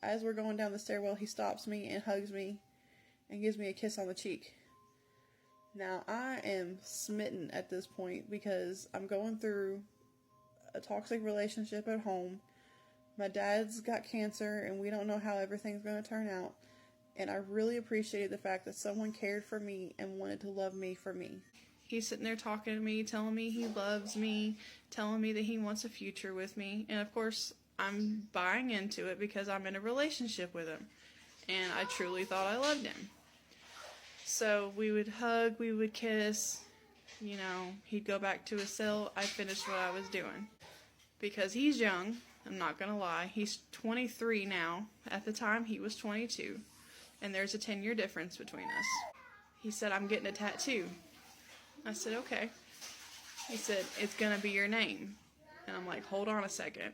as we're going down the stairwell, he stops me and hugs me and gives me a kiss on the cheek. Now, I am smitten at this point because I'm going through a toxic relationship at home. My dad's got cancer and we don't know how everything's going to turn out. And I really appreciated the fact that someone cared for me and wanted to love me for me. He's sitting there talking to me, telling me he loves me, telling me that he wants a future with me. And of course, I'm buying into it because I'm in a relationship with him. And I truly thought I loved him. So we would hug, we would kiss, you know, he'd go back to his cell, I finished what I was doing. Because he's young, I'm not gonna lie, he's 23 now, at the time he was 22, and there's a 10-year difference between us. He said, I'm getting a tattoo. I said, okay. He said, it's gonna be your name. And I'm like, hold on a second,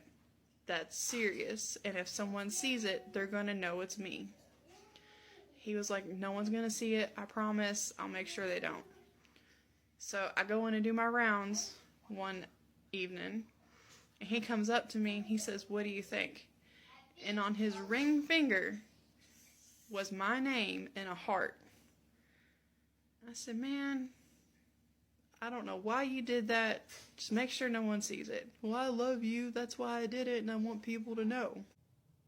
that's serious, and if someone sees it, they're gonna know it's me. He was like, no one's going to see it. I promise. I'll make sure they don't. So I go in and do my rounds one evening. And he comes up to me and he says, what do you think? And on his ring finger was my name and a heart. I said, man, I don't know why you did that. Just make sure no one sees it. Well, I love you. That's why I did it. And I want people to know.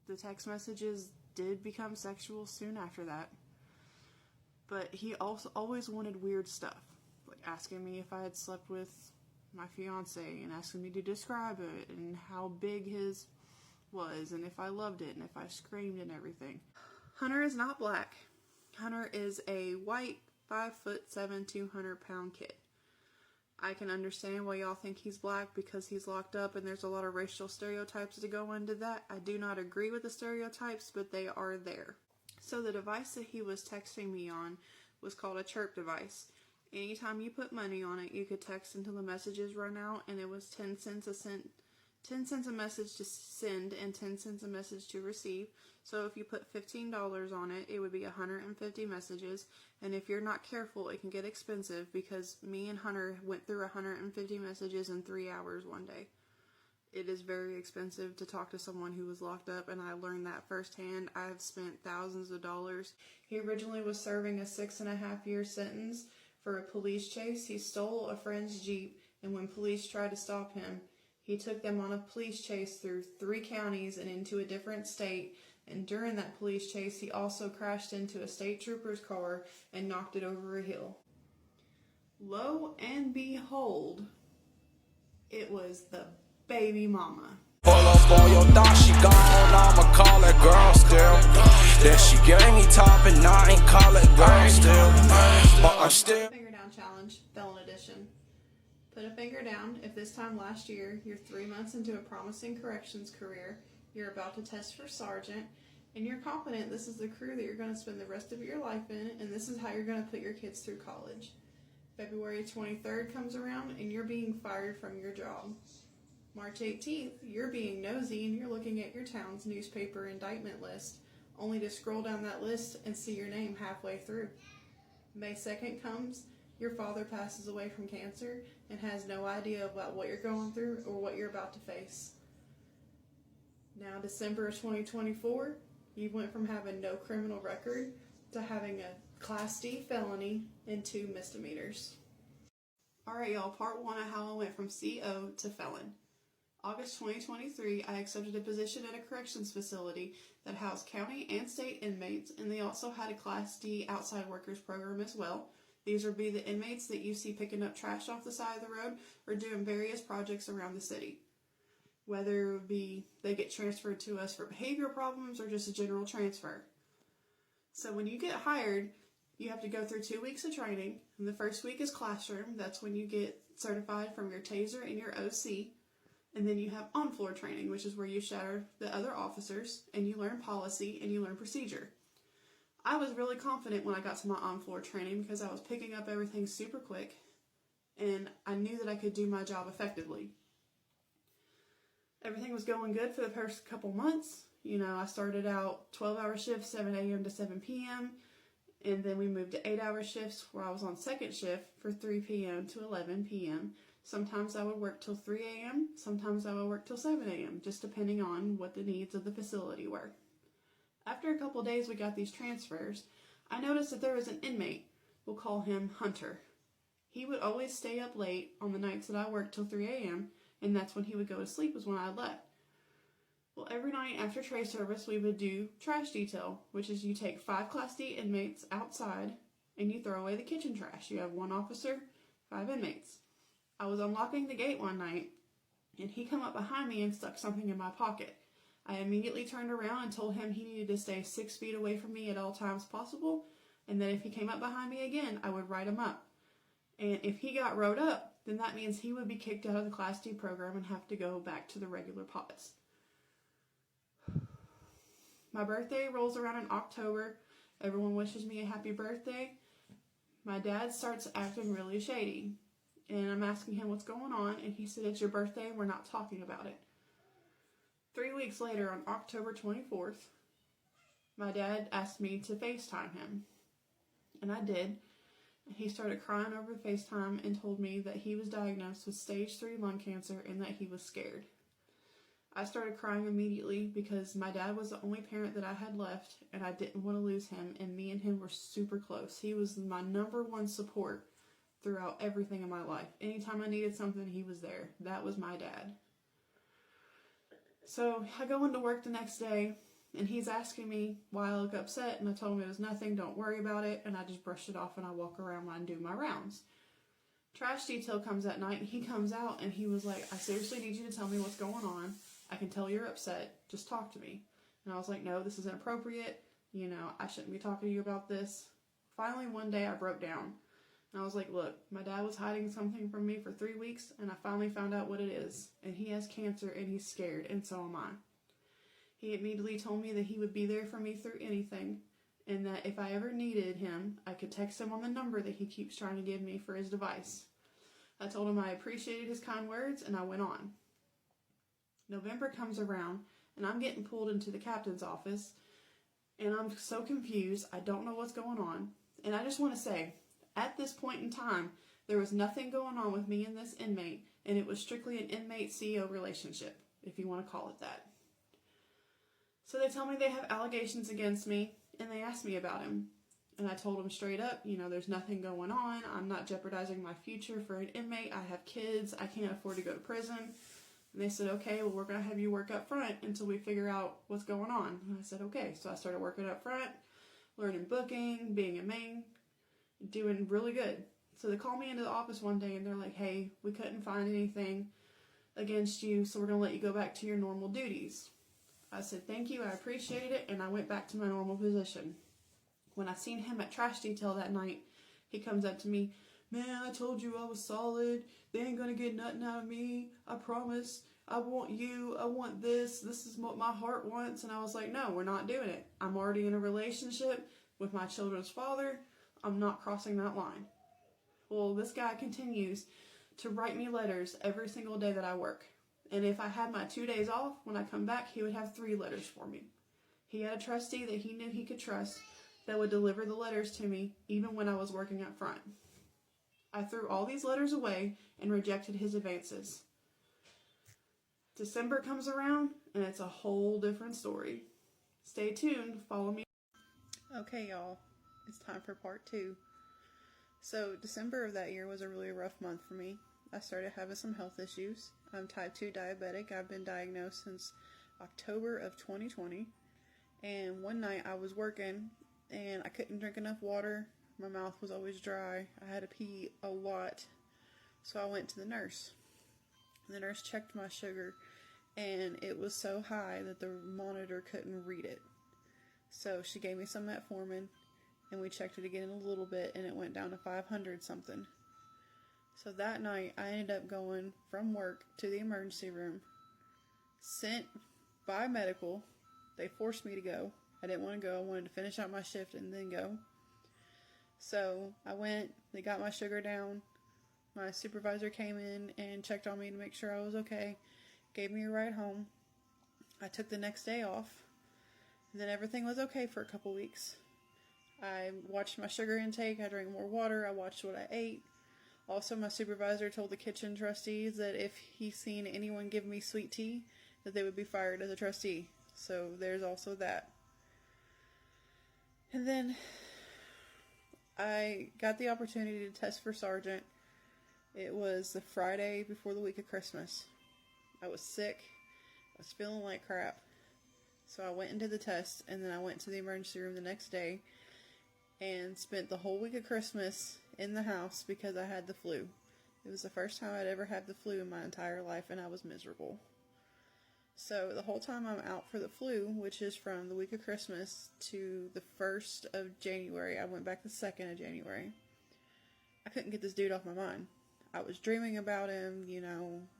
The text messages did become sexual soon after that, but he also always wanted weird stuff, like asking me if I had slept with my fiance and asking me to describe it and how big his was and if I loved it and if I screamed and everything. Hunter is not black. Hunter is a white 5'7", 200-pound kid. I can understand why y'all think he's black because he's locked up and there's a lot of racial stereotypes that go into that. I do not agree with the stereotypes, but they are there. So the device that he was texting me on was called a chirp device. Anytime you put money on it, you could text until the messages run out, and it was 10 cents a message to send and 10 cents a message to receive. So if you put $15 on it, it would be 150 messages. And if you're not careful, it can get expensive because me and Hunter went through 150 messages in 3 hours one day. It is very expensive to talk to someone who was locked up, and I learned that firsthand. I have spent thousands of dollars. He originally was serving a 6.5-year sentence for a police chase. He stole a friend's Jeep, and when police tried to stop him, he took them on a police chase through 3 counties and into a different state. And during that police chase, he also crashed into a state trooper's car and knocked it over a hill. Lo and behold, it was the baby mama. Pull up on your dog, she gone, I'ma call that girl still. Then she gave me top and I ain't call it girl still. But I'm still. Finger down challenge, Felon edition. Put a finger down if this time last year you're 3 months into a promising corrections career, you're about to test for sergeant, and you're confident this is the career that you're going to spend the rest of your life in, and this is how you're going to put your kids through college. February 23rd comes around and you're being fired from your job. March 18th, you're being nosy and you're looking at your town's newspaper indictment list, only to scroll down that list and see your name halfway through. May 2nd comes, your father passes away from cancer and has no idea about what you're going through or what you're about to face. Now, December of 2024, you went from having no criminal record to having a Class D felony and 2 misdemeanors. Alright y'all, part 1 of how I went from CO to felon. August 2023, I accepted a position at a corrections facility that housed county and state inmates, and they also had a Class D outside workers program as well. These would be the inmates that you see picking up trash off the side of the road or doing various projects around the city. Whether it would be they get transferred to us for behavior problems or just a general transfer. So when you get hired, you have to go through 2 weeks of training. And the first week is classroom. That's when you get certified from your taser and your OC. And then you have on-floor training, which is where you shadow the other officers and you learn policy and you learn procedure. I was really confident when I got to my on-floor training because I was picking up everything super quick and I knew that I could do my job effectively. Everything was going good for the first couple months. You know, I started out 12-hour shifts, 7 a.m. to 7 p.m. And then we moved to 8-hour shifts where I was on second shift for 3 p.m. to 11 p.m. Sometimes I would work till 3 a.m., sometimes I would work till 7 a.m., just depending on what the needs of the facility were. After a couple days we got these transfers, I noticed that there was an inmate. We'll call him Hunter. He would always stay up late on the nights that I worked till 3 a.m., and that's when he would go to sleep was when I left. Well, every night after tray service, we would do trash detail, which is you take 5 Class D inmates outside and you throw away the kitchen trash. You have 1 officer, 5 inmates. I was unlocking the gate one night, and he come up behind me and stuck something in my pocket. I immediately turned around and told him he needed to stay 6 feet away from me at all times possible, and that if he came up behind me again, I would write him up. And if he got wrote up, then that means he would be kicked out of the Class D program and have to go back to the regular pods. My birthday rolls around in October. Everyone wishes me a happy birthday. My dad starts acting really shady, and I'm asking him what's going on, and he said, "It's your birthday and we're not talking about it." 3 weeks later, on October 24th, my dad asked me to FaceTime him, and I did. He started crying over FaceTime and told me that he was diagnosed with stage 3 lung cancer and that he was scared. I started crying immediately because my dad was the only parent that I had left, and I didn't want to lose him, and me and him were super close. He was my number one support throughout everything in my life. Anytime I needed something, he was there. That was my dad. So I go into work the next day, and he's asking me why I look upset, and I told him it was nothing, don't worry about it, and I just brushed it off and I walk around and do my rounds. Trash detail comes that night, and he comes out and he was like, "I seriously need you to tell me what's going on. I can tell you're upset. Just talk to me." And I was like, "No, this is inappropriate. I shouldn't be talking to you about this." Finally, one day I broke down. And I was like, "Look, my dad was hiding something from me for 3 weeks, and I finally found out what it is. And he has cancer, and he's scared, and so am I." He immediately told me that he would be there for me through anything, and that if I ever needed him, I could text him on the number that he keeps trying to give me for his device. I told him I appreciated his kind words, and I went on. November comes around, and I'm getting pulled into the captain's office, and I'm so confused. I don't know what's going on. And I just want to say, at this point in time, there was nothing going on with me and this inmate, and it was strictly an inmate-CEO relationship, if you want to call it that. So they tell me they have allegations against me, and they ask me about him. And I told them straight up, there's nothing going on. I'm not jeopardizing my future for an inmate. I have kids. I can't afford to go to prison. And they said, "Okay, well, we're going to have you work up front until we figure out what's going on." And I said, "Okay." So I started working up front, learning booking, being a main, doing really good. So they called me into the office one day, and they're like, "Hey, we couldn't find anything against you, so we're going to let you go back to your normal duties." I said, "Thank you, I appreciate it," and I went back to my normal position. When I seen him at trash detail that night, he comes up to me, "Man, I told you I was solid. They ain't gonna get nothing out of me. I promise. I want you. I want this. This is what my heart wants." And I was like, "No, we're not doing it. I'm already in a relationship with my children's father. I'm not crossing that line." Well, this guy continues to write me letters every single day that I work. And if I had my 2 days off, when I come back, he would have 3 letters for me. He had a trustee that he knew he could trust that would deliver the letters to me even when I was working up front. I threw all these letters away and rejected his advances. December comes around, and it's a whole different story. Stay tuned, follow me. Okay, y'all, it's time for part 2. So December of that year was a really rough month for me. I started having some health issues. I'm type 2 diabetic. I've been diagnosed since October of 2020. And one night I was working, and I couldn't drink enough water. My mouth was always dry. I had to pee a lot. So I went to the nurse. The nurse checked my sugar, and it was so high that the monitor couldn't read it. So she gave me some metformin, and we checked it again in a little bit, and it went down to 500 something. So that night, I ended up going from work to the emergency room, sent by medical. They forced me to go. I didn't want to go. I wanted to finish out my shift and then go. So I went, they got my sugar down. My supervisor came in and checked on me to make sure I was okay, gave me a ride home. I took the next day off, and then everything was okay for a couple weeks. I watched my sugar intake, I drank more water, I watched what I ate. Also, my supervisor told the kitchen trustees that if he seen anyone give me sweet tea, that they would be fired as a trustee. So there's also that. And then I got the opportunity to test for sergeant. It was the Friday before the week of Christmas. I was sick. I was feeling like crap. So I went into the test, and then I went to the emergency room the next day and spent the whole week of Christmas in the house because I had the flu. It was the first time I'd ever had the flu in my entire life, and I was miserable. So the whole time I'm out for the flu, which is from the week of Christmas to the 1st of January, I went back the 2nd of January, I couldn't get this dude off my mind. I was dreaming about him,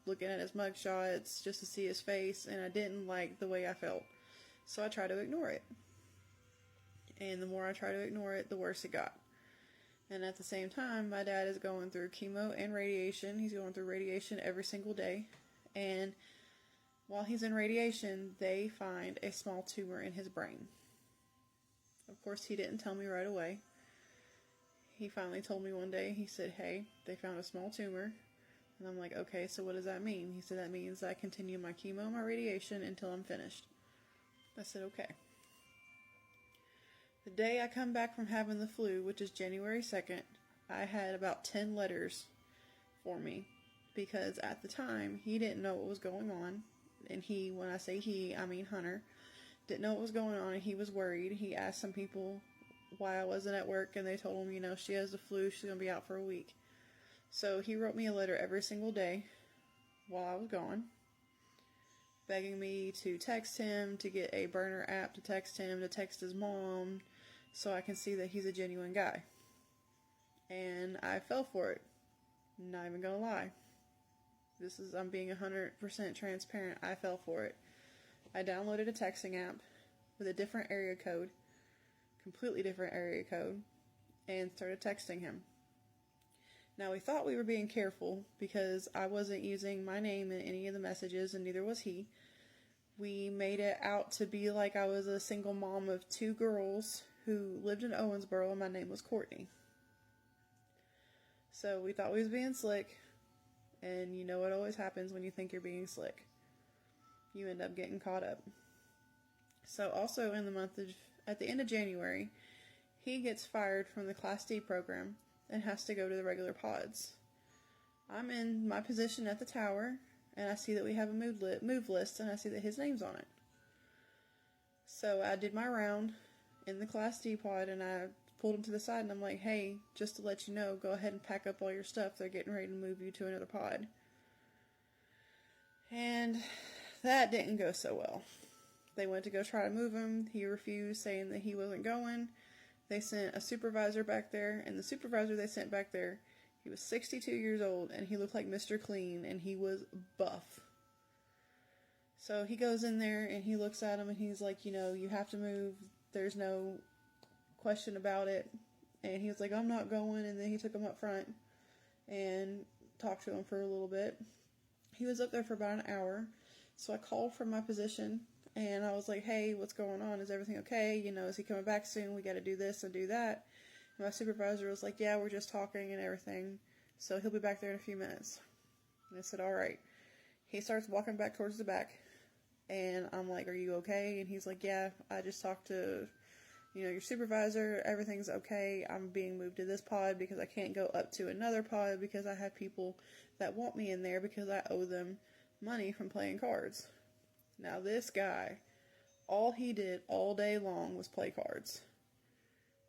looking at his mugshots just to see his face, and I didn't like the way I felt. So I tried to ignore it. And the more I tried to ignore it, the worse it got. And at the same time, my dad is going through chemo and radiation. He's going through radiation every single day. And while he's in radiation, they find a small tumor in his brain. Of course, he didn't tell me right away. He finally told me one day. He said, "Hey, they found a small tumor." And I'm like, "Okay, so what does that mean?" He said, "That means I continue my chemo and my radiation until I'm finished." I said, "Okay." The day I come back from having the flu, which is January 2nd, I had about 10 letters for me. Because at the time, he didn't know what was going on. And he, when I say he, I mean Hunter, didn't know what was going on, and he was worried. He asked some people why I wasn't at work, and they told him, she has the flu, she's going to be out for a week. So he wrote me a letter every single day while I was gone, begging me to text him, to get a burner app to text him, to text his mom, so I can see that he's a genuine guy. And I fell for it. Not even gonna lie. I'm being 100% transparent. I fell for it. I downloaded a texting app with a different area code, completely different area code, and started texting him. Now, we thought we were being careful because I wasn't using my name in any of the messages, and neither was he. We made it out to be like I was a single mom of 2 girls who lived in Owensboro, and my name was Courtney. So we thought we was being slick, and you know what always happens when you think you're being slick. You end up getting caught up. So also at the end of January, he gets fired from the Class D program and has to go to the regular pods. I'm in my position at the tower, and I see that we have a move list, and I see that his name's on it. So I did my round in the Class D pod, and I pulled him to the side, and I'm like, "Hey, just to let you know, go ahead and pack up all your stuff. They're getting ready to move you to another pod." And that didn't go so well. They went to go try to move him. He refused, saying that he wasn't going. They sent a supervisor back there, and the supervisor they sent back there, he was 62 years old, and he looked like Mr. Clean, and he was buff. So he goes in there, and he looks at him, and he's like, "You have to move. There's no question about it." And he was like, "I'm not going." And then he took him up front and talked to him for a little bit. He was up there for about an hour. So I called from my position, and I was like, "Hey, what's going on? Is everything okay? Is he coming back soon? We got to do this and do that." And my supervisor was like, "Yeah, we're just talking and everything. So he'll be back there in a few minutes." And I said, "All right." He starts walking back towards the back, and I'm like, "Are you okay?" And he's like, "Yeah, I just talked to your supervisor, everything's okay. I'm being moved to this pod because I can't go up to another pod because I have people that want me in there because I owe them money from playing cards." Now this guy, all he did all day long was play cards.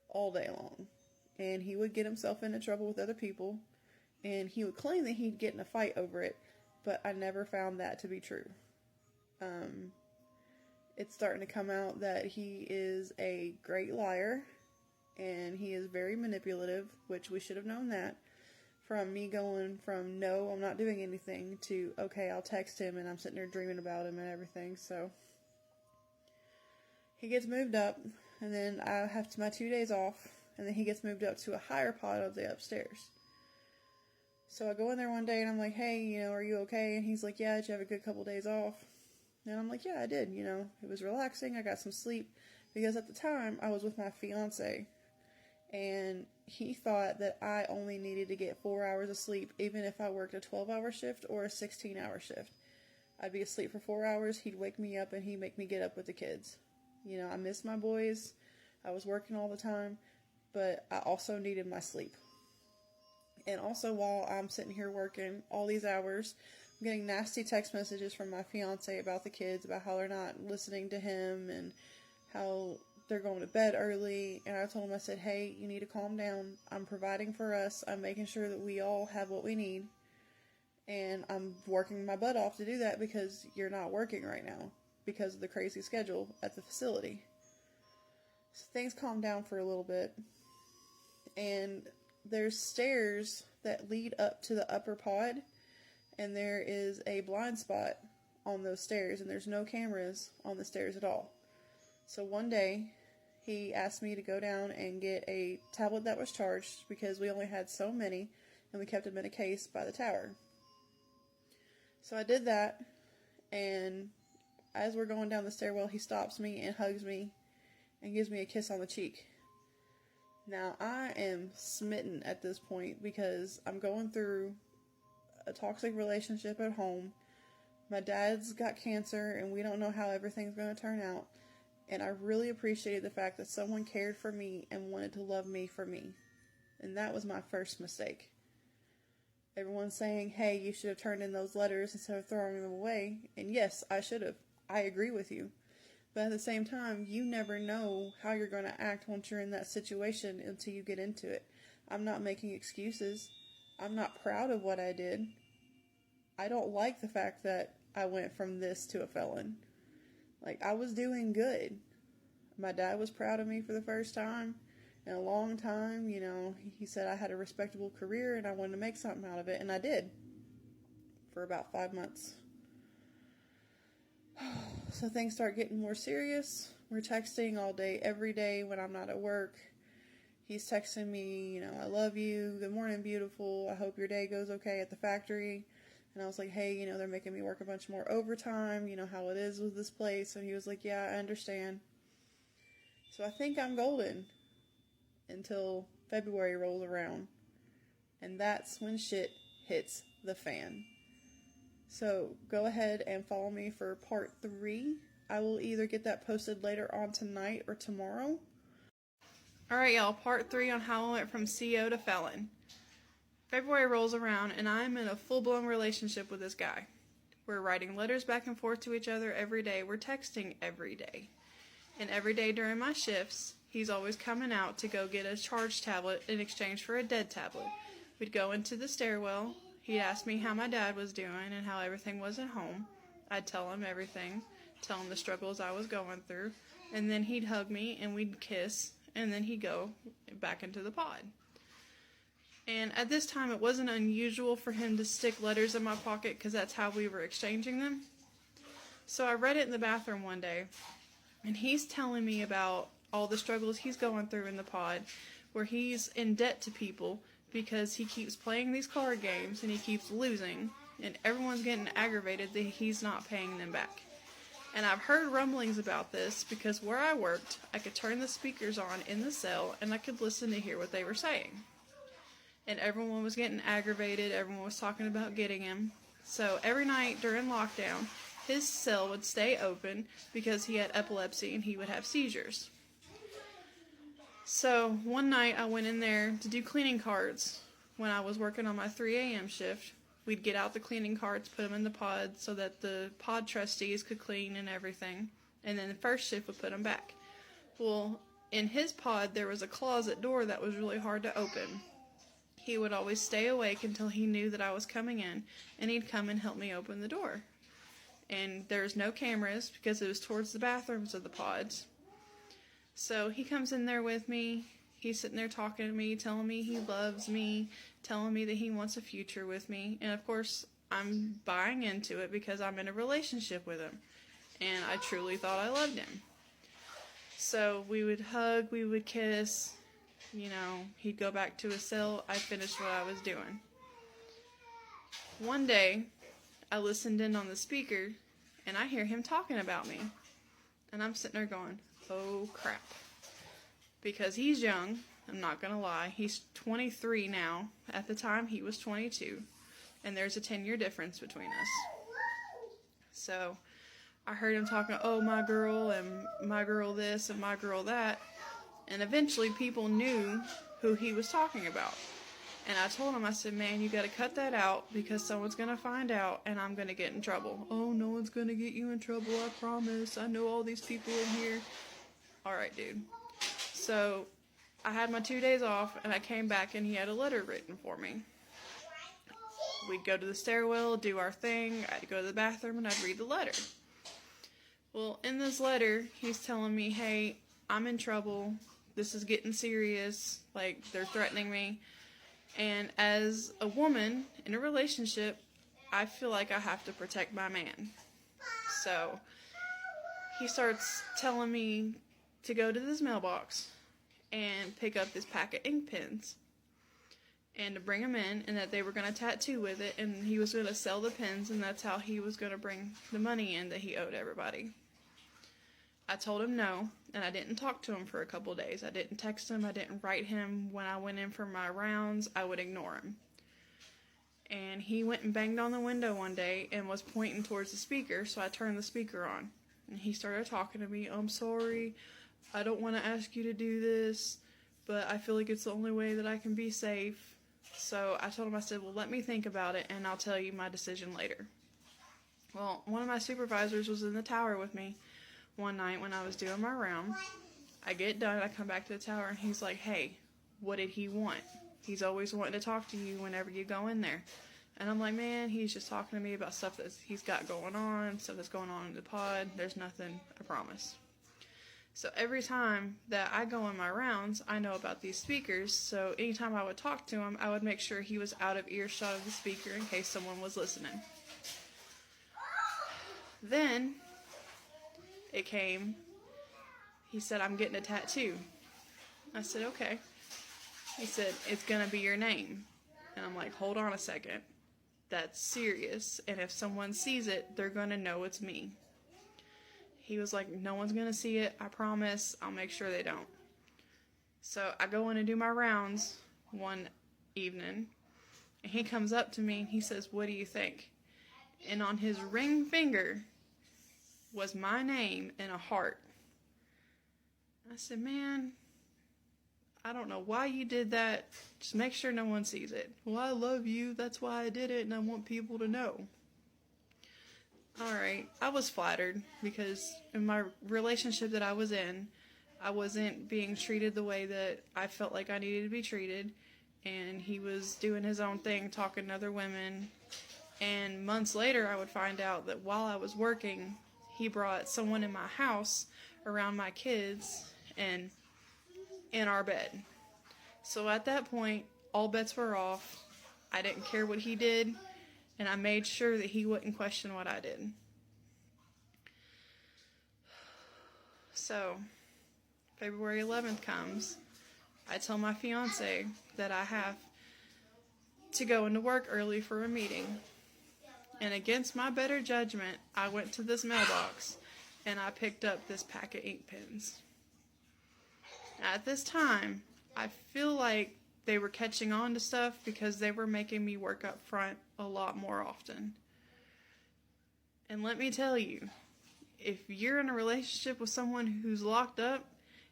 All day long. And he would get himself into trouble with other people, and he would claim that he'd get in a fight over it, but I never found that to be true. It's starting to come out that he is a great liar, and he is very manipulative, which we should have known that. From me going from, "No, I'm not doing anything," to, "Okay, I'll text him," and I'm sitting there dreaming about him and everything. So he gets moved up, and then I have my 2 days off, and then he gets moved up to a higher pod of the upstairs. So I go in there one day, and I'm like, "Hey, are you okay?" And he's like, "Yeah, did you have a good couple days off?" And I'm like, "Yeah, I did, it was relaxing, I got some sleep," because at the time, I was with my fiance, and he thought that I only needed to get 4 hours of sleep, even if I worked a 12-hour shift or a 16-hour shift. I'd be asleep for 4 hours, he'd wake me up, and he'd make me get up with the kids. I miss my boys, I was working all the time, but I also needed my sleep. And also, while I'm sitting here working all these hours, I'm getting nasty text messages from my fiance about the kids, about how they're not listening to him and how they're going to bed early. And I told him, I said, hey, you need to calm down. I'm providing for us. I'm making sure that we all have what we need. And I'm working my butt off to do that because you're not working right now because of the crazy schedule at the facility. So things calmed down for a little bit. And there's stairs that lead up to the upper pod, and there is a blind spot on those stairs, and there's no cameras on the stairs at all. So one day, he asked me to go down and get a tablet that was charged, because we only had so many, and we kept them in a case by the tower. So I did that, and as we're going down the stairwell, he stops me and hugs me, and gives me a kiss on the cheek. Now, I am smitten at this point because I'm going through a toxic relationship at home. My dad's got cancer and we don't know how everything's going to turn out. And I really appreciated the fact that someone cared for me and wanted to love me for me. And that was my first mistake. Everyone's saying, hey, you should have turned in those letters instead of throwing them away. And yes, I should have. I agree with you. But at the same time, you never know how you're going to act once you're in that situation until you get into it. I'm not making excuses. I'm not proud of what I did. I don't like the fact that I went from this to a felon. Like, I was doing good. My dad was proud of me for the first time in a long time. You know, he said I had a respectable career and I wanted to make something out of it. And I did. For about 5 months. So things start getting more serious. We're texting all day, every day when I'm not at work. He's texting me, you know, I love you. Good morning, beautiful. I hope your day goes okay at the factory. And I was like, hey, you know, they're making me work a bunch more overtime. You know how it is with this place. And he was like, yeah, I understand. So I think I'm golden until February rolls around. And that's when shit hits the fan. So go ahead and follow me for part 3. I will either get that posted later on tonight or tomorrow. Alright, y'all, part 3 on how I went from CO to felon. February rolls around and I'm in a full-blown relationship with this guy. We're writing letters back and forth to each other every day. We're texting every day. And every day during my shifts, he's always coming out to go get a charged tablet in exchange for a dead tablet. We'd go into the stairwell. He'd ask me how my dad was doing and how everything was at home. I'd tell him everything, tell him the struggles I was going through, and then he'd hug me and we'd kiss, and then he'd go back into the pod. And at this time, it wasn't unusual for him to stick letters in my pocket because that's how we were exchanging them. So I read it in the bathroom one day, and he's telling me about all the struggles he's going through in the pod, where he's in debt to people because he keeps playing these card games and he keeps losing, and everyone's getting aggravated that he's not paying them back. And I've heard rumblings about this because where I worked, I could turn the speakers on in the cell and I could listen to hear what they were saying. And everyone was getting aggravated, everyone was talking about getting him. So every night during lockdown, his cell would stay open because he had epilepsy and he would have seizures. So one night I went in there to do cleaning cards when I was working on my 3 a.m. shift. We'd get out the cleaning cards, put them in the pod so that the pod trustees could clean and everything. And then the first shift would put them back. Well, in his pod there was a closet door that was really hard to open. He would always stay awake until he knew that I was coming in, and he'd come and help me open the door. And there's no cameras because it was towards the bathrooms of the pods. So he comes in there with me, he's sitting there talking to me, telling me he loves me, telling me that he wants a future with me, and of course, I'm buying into it because I'm in a relationship with him, and I truly thought I loved him. So we would hug, we would kiss, you know, he'd go back to his cell, I finished what I was doing. One day, I listened in on the speaker, and I hear him talking about me, and I'm sitting there going, oh crap, because he's young, I'm not gonna lie, he's 23 now, at the time he was 22, and there's a 10-year difference between us. So, I heard him talking, oh my girl, and my girl this, and my girl that, And eventually people knew who he was talking about. And I told him, I said, man, you gotta cut that out because someone's gonna find out and I'm gonna get in trouble. Oh, no one's gonna get you in trouble, I promise. I know all these people in here. Alright, dude. So, I had my 2 days off and I came back and he had a letter written for me. We'd go to the stairwell, do our thing, I'd go to the bathroom and I'd read the letter. Well, in this letter, he's telling me, hey, I'm in trouble. This is getting serious. Like, they're threatening me. And as a woman in a relationship, I feel like I have to protect my man. So, he starts telling me to go to this mailbox and pick up this pack of ink pens. And to bring them in, and that they were going to tattoo with it, and he was going to sell the pens, and that's how he was going to bring the money in that he owed everybody. I told him no, and I didn't talk to him for a couple days. I didn't text him, I didn't write him. When I went in for my rounds, I would ignore him. And he went and banged on the window one day and was pointing towards the speaker, so I turned the speaker on. And he started talking to me, I'm sorry, I don't want to ask you to do this, but I feel like it's the only way that I can be safe. So I told him, I said, well, let me think about it, and I'll tell you my decision later. Well, one of my supervisors was in the tower with me one night when I was doing my round. I get done, I come back to the tower, and he's like, hey, what did he want? He's always wanting to talk to you whenever you go in there. And I'm like, man, he's just talking to me about stuff that he's got going on, stuff that's going on in the pod. There's nothing, I promise. So every time that I go on my rounds, I know about these speakers, so anytime I would talk to him, I would make sure he was out of earshot of the speaker in case someone was listening. Then, it came, he said, I'm getting a tattoo. I said, okay. He said, it's gonna be your name. And I'm like, hold on a second. That's serious, and if someone sees it, they're gonna know it's me. He was like, no one's going to see it. I promise. I'll make sure they don't. So I go in and do my rounds one evening. And he comes up to me and he says, what do you think? And on his ring finger was my name and a heart. I said, man, I don't know why you did that. Just make sure no one sees it. Well, I love you. That's why I did it. And I want people to know. Alright, I was flattered because in my relationship that I was in, I wasn't being treated the way that I felt like I needed to be treated, and he was doing his own thing, talking to other women, and months later I would find out that while I was working, he brought someone in my house around my kids and in our bed. So at that point, all bets were off. I didn't care what he did. And I made sure that he wouldn't question what I did. So, February 11th comes. I tell my fiance that I have to go into work early for a meeting. And against my better judgment, I went to this mailbox and I picked up this pack of ink pens. At this time, I feel like they were catching on to stuff because they were making me work up front a lot more often. And let me tell you, if you're in a relationship with someone who's locked up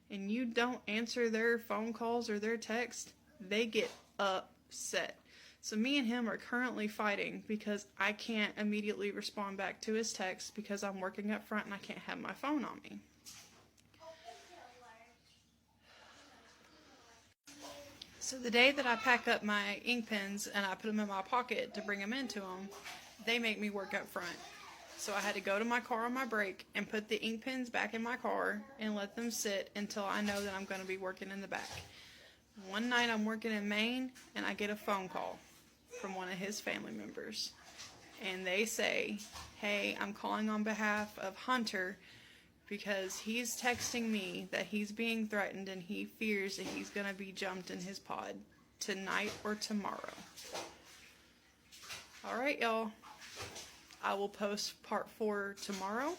and you don't answer their phone calls or their texts, they get upset. So me and him are currently fighting because I can't immediately respond back to his text because I'm working up front and I can't have my phone on me. So the day that I pack up my ink pens and I put them in my pocket to bring them into them, they make me work up front. So I had to go to my car on my break and put the ink pens back in my car and let them sit until I know that I'm going to be working in the back. One night I'm working in Maine and I get a phone call from one of his family members. And they say, hey, I'm calling on behalf of Hunter because he's texting me that he's being threatened and he fears that he's going to be jumped in his pod tonight or tomorrow. Alright, y'all. I will post part 4 tomorrow.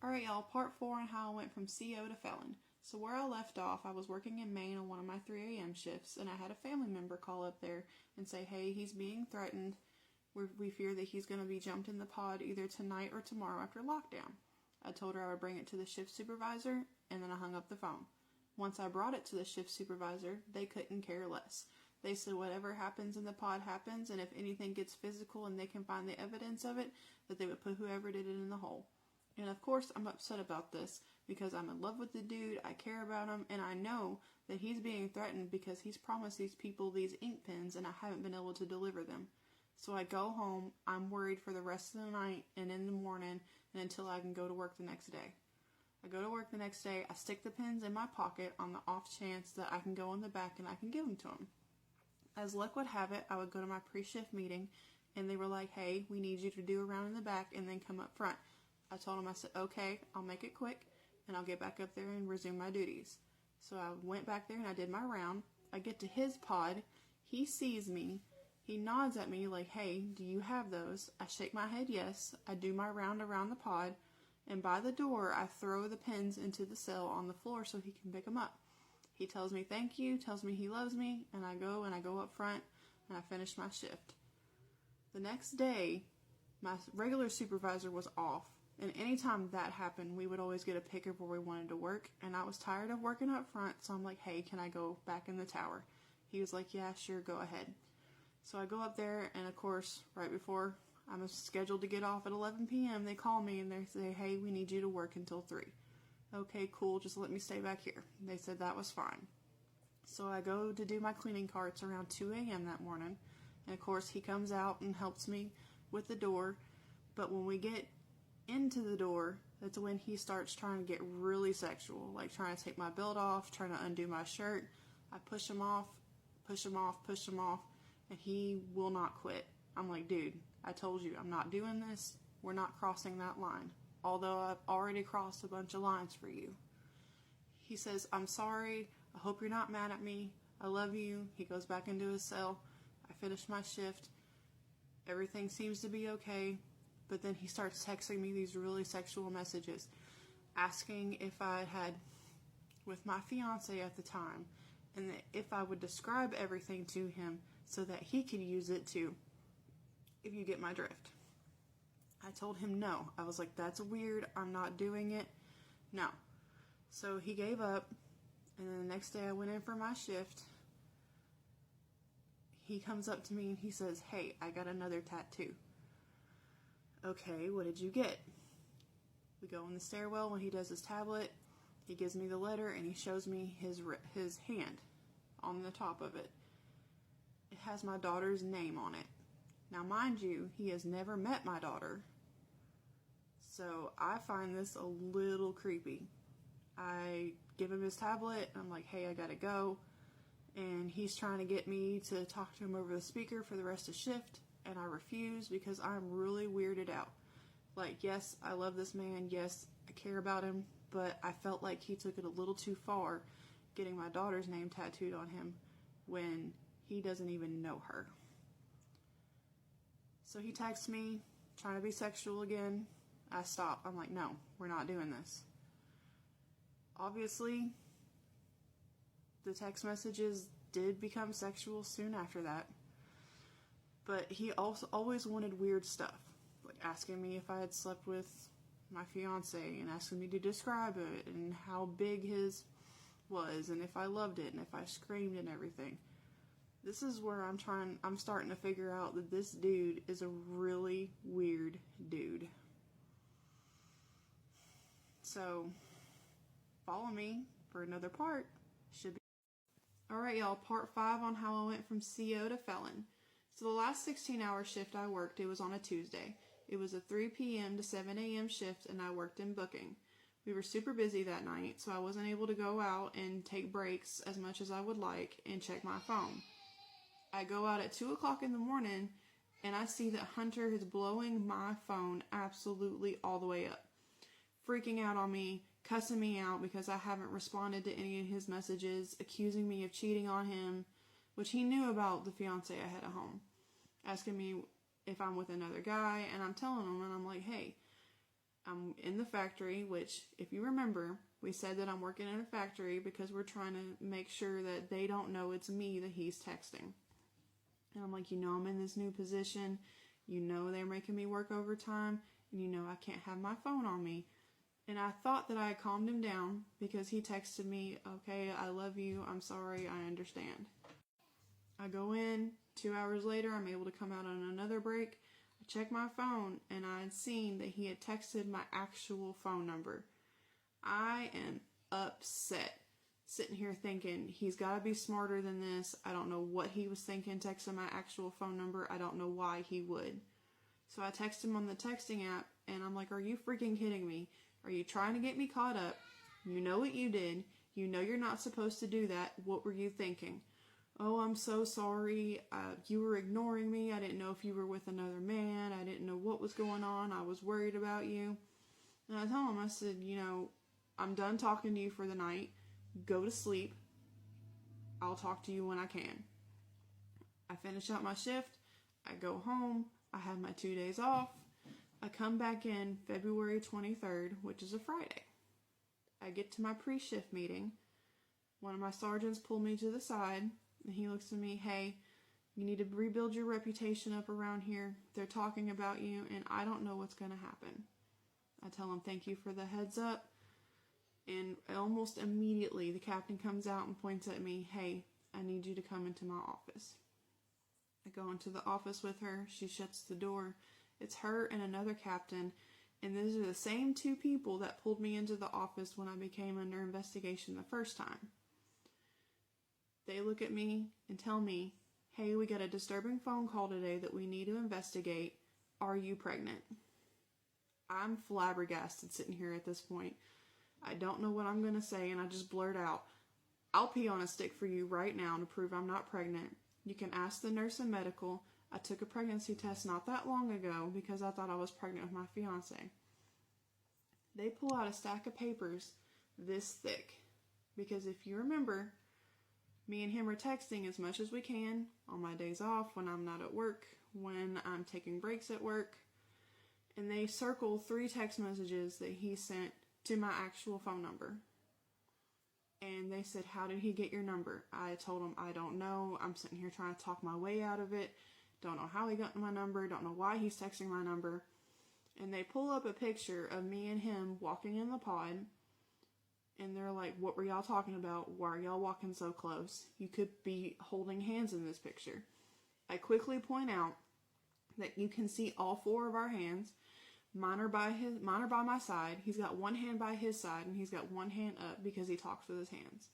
Alright, y'all. Part 4 on how I went from CO to felon. So where I left off, I was working in Maine on one of my 3 a.m. shifts, and I had a family member call up there and say, hey, he's being threatened. We fear that he's going to be jumped in the pod either tonight or tomorrow after lockdown. I told her I would bring it to the shift supervisor, and then I hung up the phone. Once I brought it to the shift supervisor, they couldn't care less. They said whatever happens in the pod happens, and if anything gets physical and they can find the evidence of it, that they would put whoever did it in the hole. And of course, I'm upset about this because I'm in love with the dude, I care about him, and I know that he's being threatened because he's promised these people these ink pens and I haven't been able to deliver them. So I go home, I'm worried for the rest of the night and in the morning and until I can go to work the next day. I go to work the next day, I stick the pens in my pocket on the off chance that I can go in the back and I can give them to him. As luck would have it, I would go to my pre-shift meeting and they were like, hey, we need you to do a round in the back and then come up front. I told them, I said, okay, I'll make it quick and I'll get back up there and resume my duties. So I went back there and I did my round. I get to his pod, he sees me, he nods at me like, hey, do you have those? I shake my head yes, I do my round around the pod, and by the door I throw the pens into the cell on the floor so he can pick them up. He tells me thank you, tells me he loves me, and I go up front and I finish my shift. The next day, my regular supervisor was off, and anytime that happened, we would always get a pick of where we wanted to work, and I was tired of working up front, so I'm like, hey, can I go back in the tower? He was like, yeah, sure, go ahead. So I go up there, and of course, right before I'm scheduled to get off at 11 p.m., they call me and they say, hey, we need you to work until 3. Okay, cool, just let me stay back here. They said that was fine. So I go to do my cleaning carts around 2 a.m. that morning, and of course he comes out and helps me with the door, but when we get into the door, that's when he starts trying to get really sexual, like trying to take my belt off, trying to undo my shirt. I push him off, and he will not quit. I'm like, dude, I told you I'm not doing this. We're not crossing that line, although I've already crossed a bunch of lines for you. He says, I'm sorry, I hope you're not mad at me, I love you. He goes back into his cell. I finish my shift. Everything seems to be okay. But then he starts texting me these really sexual messages, asking if I had with my fiance at the time, and that if I would describe everything to him so that he could use it too, if you get my drift. I told him no. I was like, that's weird, I'm not doing it. No. So he gave up, and then the next day I went in for my shift. He comes up to me and he says, hey, I got another tattoo. Okay, what did you get? We go in the stairwell when he does his tablet. He gives me the letter and he shows me his hand on the top of it. It has my daughter's name on it. Now, mind you, he has never met my daughter. So I find this a little creepy. I give him his tablet. I'm like, hey, I gotta go. And he's trying to get me to talk to him over the speaker for the rest of shift. And I refuse because I'm really weirded out. Like, yes, I love this man. Yes, I care about him. But I felt like he took it a little too far getting my daughter's name tattooed on him when he doesn't even know her. So he texts me, trying to be sexual again. I stop. I'm like, no, we're not doing this. Obviously, the text messages did become sexual soon after that. But he also always wanted weird stuff, like asking me if I had slept with my fiance and asking me to describe it and how big his was and if I loved it and if I screamed and everything. This is where I'm starting to figure out that this dude is a really weird dude. So, follow me for another part. Alright y'all, part 5 on how I went from CO to felon. So the last 16-hour shift I worked, it was on a Tuesday. It was a 3 p.m. to 7 a.m. shift, and I worked in booking. We were super busy that night, so I wasn't able to go out and take breaks as much as I would like and check my phone. I go out at 2 o'clock in the morning, and I see that Hunter is blowing my phone absolutely all the way up. Freaking out on me, cussing me out because I haven't responded to any of his messages, accusing me of cheating on him, which he knew about the fiance I had at home. Asking me if I'm with another guy, and I'm telling him, and I'm like, hey, I'm in the factory, which, if you remember, we said that I'm working in a factory because we're trying to make sure that they don't know it's me that he's texting. And I'm like, you know I'm in this new position, you know they're making me work overtime, and you know I can't have my phone on me. And I thought that I had calmed him down because he texted me, okay, I love you, I'm sorry, I understand. I go in, 2 hours later, I'm able to come out on another break. I check my phone, and I had seen that he had texted my actual phone number. I am upset, sitting here thinking, he's got to be smarter than this. I don't know what he was thinking texting my actual phone number. I don't know why he would. So I text him on the texting app, and I'm like, are you freaking kidding me? Are you trying to get me caught up? You know what you did. You know you're not supposed to do that. What were you thinking? Oh, I'm so sorry. You were ignoring me. I didn't know if you were with another man. I didn't know what was going on. I was worried about you. And I told him, I said, I'm done talking to you for the night. Go to sleep. I'll talk to you when I can. I finish out my shift. I go home. I have my 2 days off. I come back in February 23rd, which is a Friday. I get to my pre-shift meeting. One of my sergeants pulled me to the side, and he looks at me, hey, you need to rebuild your reputation up around here. They're talking about you, and I don't know what's going to happen. I tell him, thank you for the heads up. And almost immediately, the captain comes out and points at me, hey, I need you to come into my office. I go into the office with her. She shuts the door. It's her and another captain, and these are the same two people that pulled me into the office when I became under investigation the first time. They look at me and tell me, hey, we got a disturbing phone call today that we need to investigate. Are you pregnant? I'm flabbergasted sitting here at this point. I don't know what I'm going to say, and I just blurt out, I'll pee on a stick for you right now to prove I'm not pregnant. You can ask the nurse in medical. I took a pregnancy test not that long ago because I thought I was pregnant with my fiance. They pull out a stack of papers this thick because if you remember, me and him are texting as much as we can on my days off, when I'm not at work, when I'm taking breaks at work, and they circle 3 text messages that he sent to my actual phone number. And they said, how did he get your number? I told him, I don't know. I'm sitting here trying to talk my way out of it. Don't know how he got my number. Don't know why he's texting my number. And they pull up a picture of me and him walking in the pod. And they're like, what were y'all talking about? Why are y'all walking so close? You could be holding hands in this picture. I quickly point out that you can see all 4 of our hands. Mine are by my side. He's got one hand by his side, and he's got one hand up because he talks with his hands.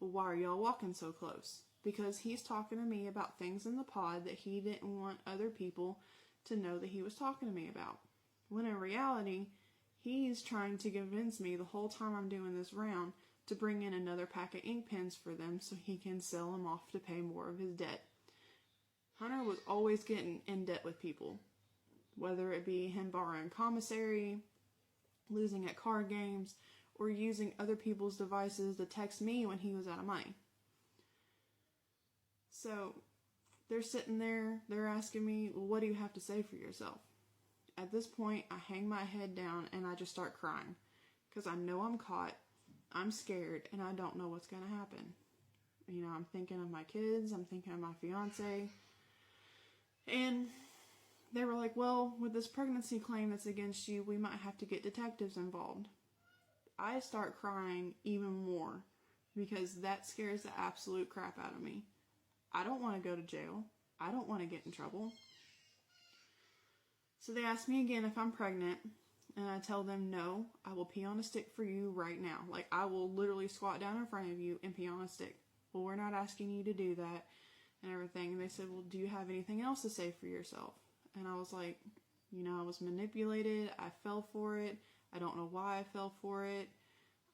Well, why are y'all walking so close? Because he's talking to me about things in the pod that he didn't want other people to know that he was talking to me about. When in reality, he's trying to convince me the whole time I'm doing this round to bring in another pack of ink pens for them so he can sell them off to pay more of his debt. Hunter was always getting in debt with people, whether it be him borrowing commissary, losing at card games, or using other people's devices to text me when he was out of money. So they're sitting there, they're asking me, well, what do you have to say for yourself? At this point, I hang my head down and I just start crying because I know I'm caught, I'm scared, and I don't know what's going to happen. I'm thinking of my kids, I'm thinking of my fiance, and they were like, well, with this pregnancy claim that's against you, we might have to get detectives involved. I start crying even more because that scares the absolute crap out of me. I don't want to go to jail. I don't want to get in trouble. So they ask me again if I'm pregnant, and I tell them no, I will pee on a stick for you right now. Like, I will literally squat down in front of you and pee on a stick. Well, we're not asking you to do that and everything. And they said, well, do you have anything else to say for yourself? And I was like, I was manipulated. I fell for it. I don't know why I fell for it.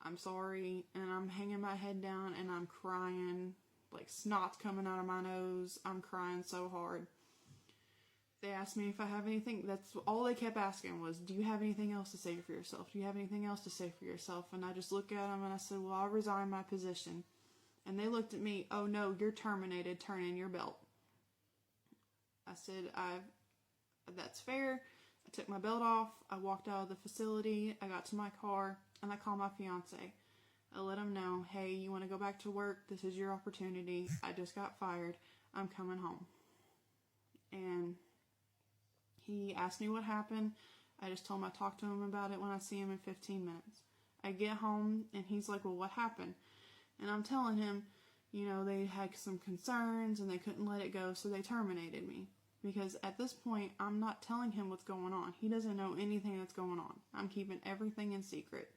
I'm sorry. And I'm hanging my head down and I'm crying, like snot's coming out of my nose. I'm crying so hard. They asked me if I have anything. That's all they kept asking was, do you have anything else to say for yourself? Do you have anything else to say for yourself? And I just looked at them and I said, well, I'll resign my position. And they looked at me, oh no, you're terminated. Turn in your belt. I said, that's fair. I took my belt off. I walked out of the facility. I got to my car and I called my fiance. I let him know, hey, you want to go back to work? This is your opportunity. I just got fired. I'm coming home. And he asked me what happened. I just told him I talked to him about it when I see him in 15 minutes. I get home and he's like, well, what happened? And I'm telling him, you know, they had some concerns and they couldn't let it go, so they terminated me. Because at this point, I'm not telling him what's going on. He doesn't know anything that's going on. I'm keeping everything in secret.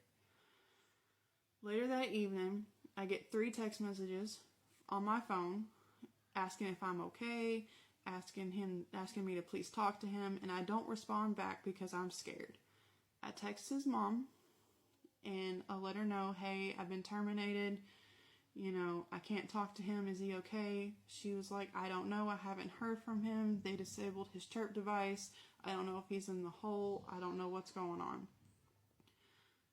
Later that evening, I get 3 text messages on my phone asking if I'm okay, asking me to please talk to him, and I don't respond back because I'm scared. I text his mom and I let her know, hey, I've been terminated. You know, I can't talk to him. Is he okay? She was like, I don't know. I haven't heard from him. They disabled his chirp device. I don't know if he's in the hole. I don't know what's going on.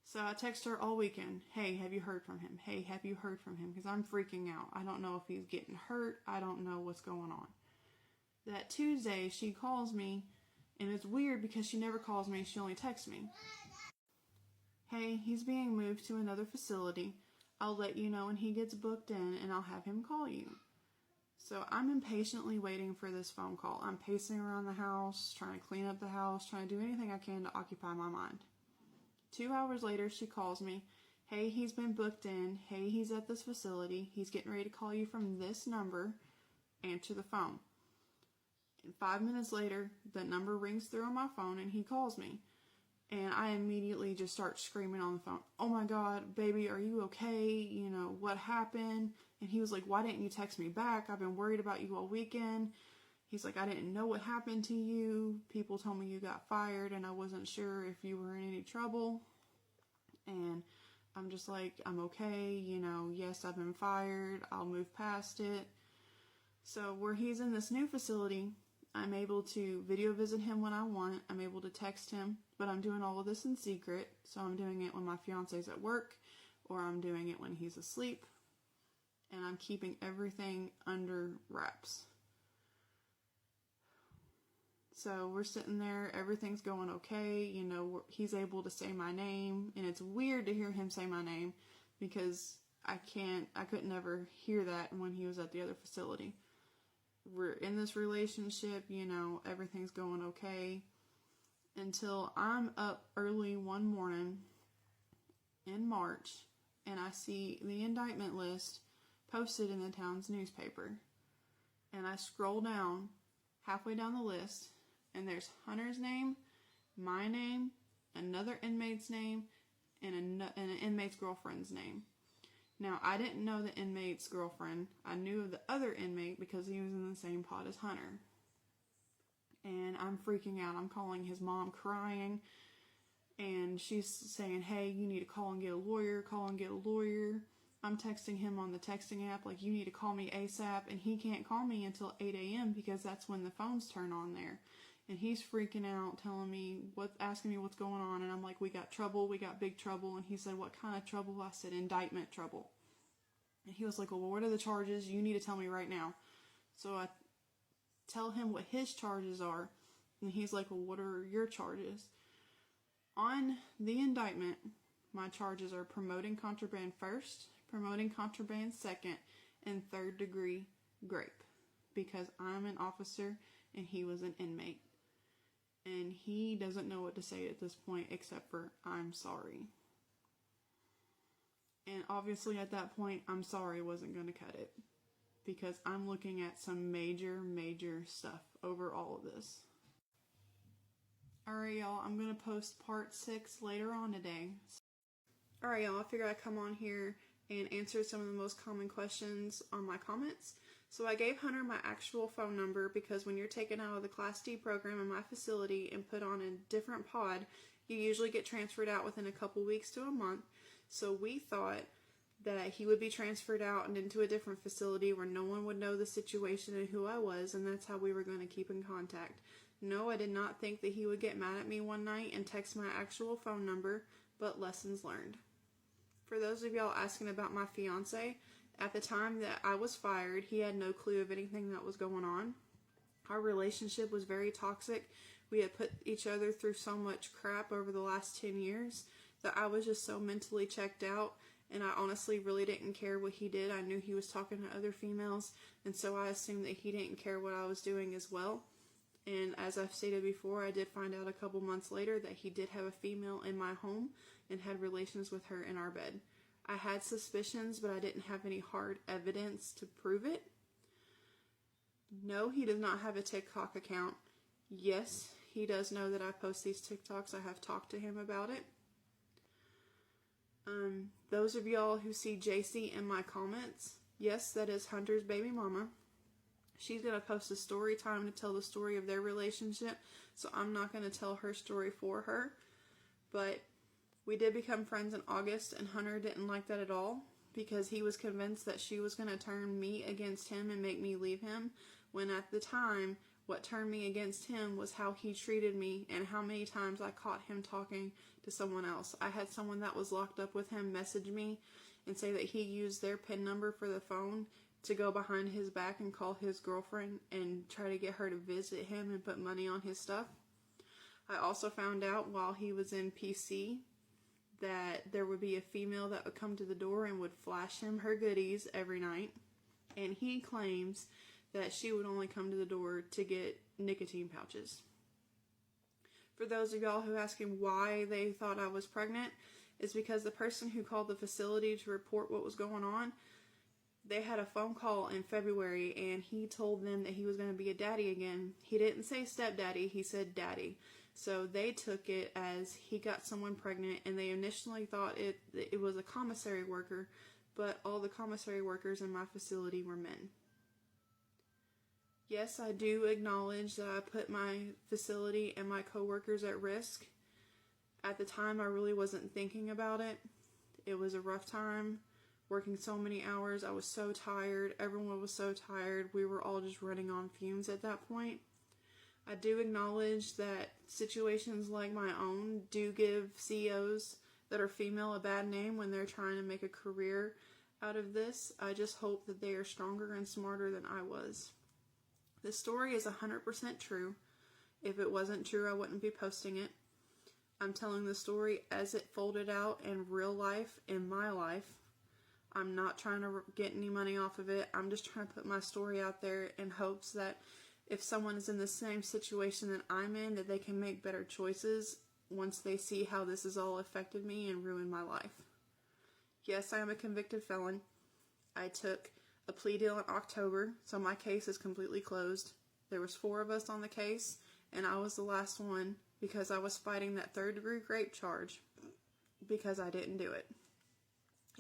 So I text her all weekend. Hey, have you heard from him? Hey, have you heard from him? Because I'm freaking out. I don't know if he's getting hurt. I don't know what's going on. That Tuesday, she calls me, and it's weird because she never calls me. She only texts me. Hey, he's being moved to another facility. I'll let you know when he gets booked in, and I'll have him call you. So I'm impatiently waiting for this phone call. I'm pacing around the house, trying to clean up the house, trying to do anything I can to occupy my mind. 2 hours later, she calls me. Hey, he's been booked in. Hey, he's at this facility. He's getting ready to call you from this number. Answer the phone. And 5 minutes later, the number rings through on my phone, and he calls me. And I immediately just start screaming on the phone, oh my God, baby, are you okay? You know, what happened? And he was like, why didn't you text me back? I've been worried about you all weekend. He's like, I didn't know what happened to you. People told me you got fired and I wasn't sure if you were in any trouble. And I'm just like, I'm okay. You know, yes, I've been fired. I'll move past it. So where he's in this new facility, I'm able to video visit him when I want. I'm able to text him, but I'm doing all of this in secret. So I'm doing it when my fiance's at work, or I'm doing it when he's asleep, and I'm keeping everything under wraps. So we're sitting there, everything's going okay. You know, he's able to say my name, and it's weird to hear him say my name because I couldn't ever hear that when he was at the other facility. We're in this relationship, you know, everything's going okay, until I'm up early one morning in March and I see the indictment list posted in the town's newspaper. And I scroll down, halfway down the list, and there's Hunter's name, my name, another inmate's name, and an inmate's girlfriend's name. Now, I didn't know the inmate's girlfriend. I knew the other inmate because he was in the same pod as Hunter. And I'm freaking out. I'm calling his mom crying. And she's saying, hey, you need to call and get a lawyer. Call and get a lawyer. I'm texting him on the texting app like, you need to call me ASAP. And he can't call me until 8 a.m. because that's when the phones turn on there. And he's freaking out, telling me, asking me what's going on. And I'm like, we got trouble. We got big trouble. And he said, what kind of trouble? I said, indictment trouble. And he was like, well, what are the charges? You need to tell me right now. So I tell him what his charges are. And he's like, well, what are your charges? On the indictment, my charges are promoting contraband first, promoting contraband second, and 3rd degree rape. Because I'm an officer and he was an inmate. And he doesn't know what to say at this point except for, I'm sorry. And obviously at that point, I'm sorry wasn't going to cut it. Because I'm looking at some major, major stuff over all of this. Alright y'all, I'm going to post part 6 later on today. Alright y'all, I figured I'd come on here and answer some of the most common questions on my comments. So I gave Hunter my actual phone number because when you're taken out of the Class D program in my facility and put on a different pod, you usually get transferred out within a couple weeks to a month. So we thought that he would be transferred out and into a different facility where no one would know the situation and who I was, and that's how we were going to keep in contact. No, I did not think that he would get mad at me one night and text my actual phone number, but lessons learned. For those of y'all asking about my fiance, at the time that I was fired, he had no clue of anything that was going on. Our relationship was very toxic. We had put each other through so much crap over the last 10 years that I was just so mentally checked out, and I honestly really didn't care what he did. I knew he was talking to other females, and so I assumed that he didn't care what I was doing as well. And as I've stated before, I did find out a couple months later that he did have a female in my home and had relations with her in our bed. I had suspicions, but I didn't have any hard evidence to prove it. No, he does not have a TikTok account. Yes, he does know that I post these TikToks. I have talked to him about it. Those of y'all who see JC in my comments, yes, that is Hunter's baby mama. She's going to post a story time to tell the story of their relationship, so I'm not going to tell her story for her. But we did become friends in August, and Hunter didn't like that at all because he was convinced that she was going to turn me against him and make me leave him, when at the time, what turned me against him was how he treated me and how many times I caught him talking to someone else. I had someone that was locked up with him message me and say that he used their PIN number for the phone to go behind his back and call his girlfriend and try to get her to visit him and put money on his stuff. I also found out while he was in PC that there would be a female that would come to the door and would flash him her goodies every night. And he claims that she would only come to the door to get nicotine pouches. For those of y'all who asking why they thought I was pregnant, is because the person who called the facility to report what was going on, they had a phone call in February and he told them that he was going to be a daddy again. He didn't say stepdaddy, he said daddy. So they took it as he got someone pregnant, and they initially thought it was a commissary worker, but all the commissary workers in my facility were men. Yes, I do acknowledge that I put my facility and my coworkers at risk. At the time, I really wasn't thinking about it. It was a rough time, working so many hours. I was so tired. Everyone was so tired. We were all just running on fumes at that point. I do acknowledge that situations like my own do give CEOs that are female a bad name when they're trying to make a career out of this. I just hope that they are stronger and smarter than I was. This story is 100% true. If it wasn't true, I wouldn't be posting it. I'm telling the story as it folded out in real life, in my life. I'm not trying to get any money off of it. I'm just trying to put my story out there in hopes that if someone is in the same situation that I'm in, that they can make better choices once they see how this has all affected me and ruined my life. Yes, I am a convicted felon. I took a plea deal in October, so my case is completely closed. There was 4 of us on the case, and I was the last one because I was fighting that 3rd-degree rape charge because I didn't do it.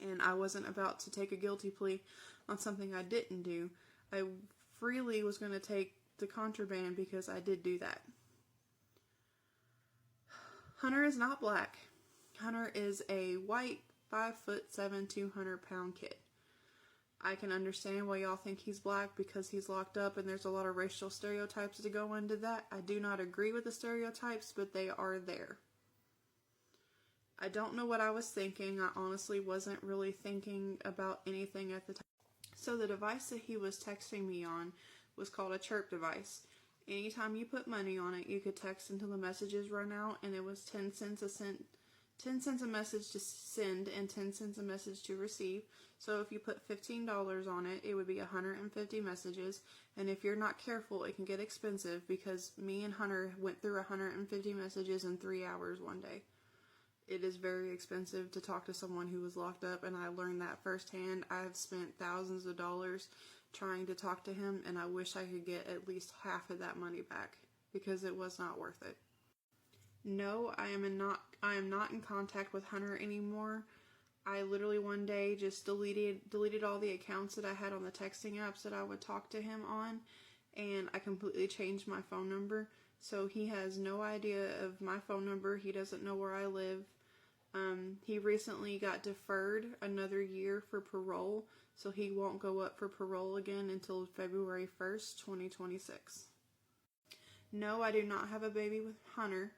And I wasn't about to take a guilty plea on something I didn't do. I freely was going to take the contraband because I did do that. Hunter is not black. Hunter is a white, 5'7", 200-pound kid. I can understand why y'all think he's black because he's locked up and there's a lot of racial stereotypes to go into that. I do not agree with the stereotypes, but they are there. I don't know what I was thinking. I honestly wasn't really thinking about anything at the time. So the device that he was texting me on was called a chirp device. Anytime you put money on it, you could text until the messages run out, and it was 10 cents a message to send and 10 cents a message to receive. So if you put $15 on it, it would be 150 messages. And if you're not careful, it can get expensive because me and Hunter went through 150 messages in 3 hours one day. It is very expensive to talk to someone who was locked up, and I learned that firsthand. I have spent thousands of dollars trying to talk to him, and I wish I could get at least half of that money back because it was not worth it. No, I am not in contact with Hunter anymore. I literally one day just deleted all the accounts that I had on the texting apps that I would talk to him on, and I completely changed my phone number. So he has no idea of my phone number. He doesn't know where I live. He recently got deferred another year for parole, so he won't go up for parole again until February 1st, 2026. No, I do not have a baby with Hunter.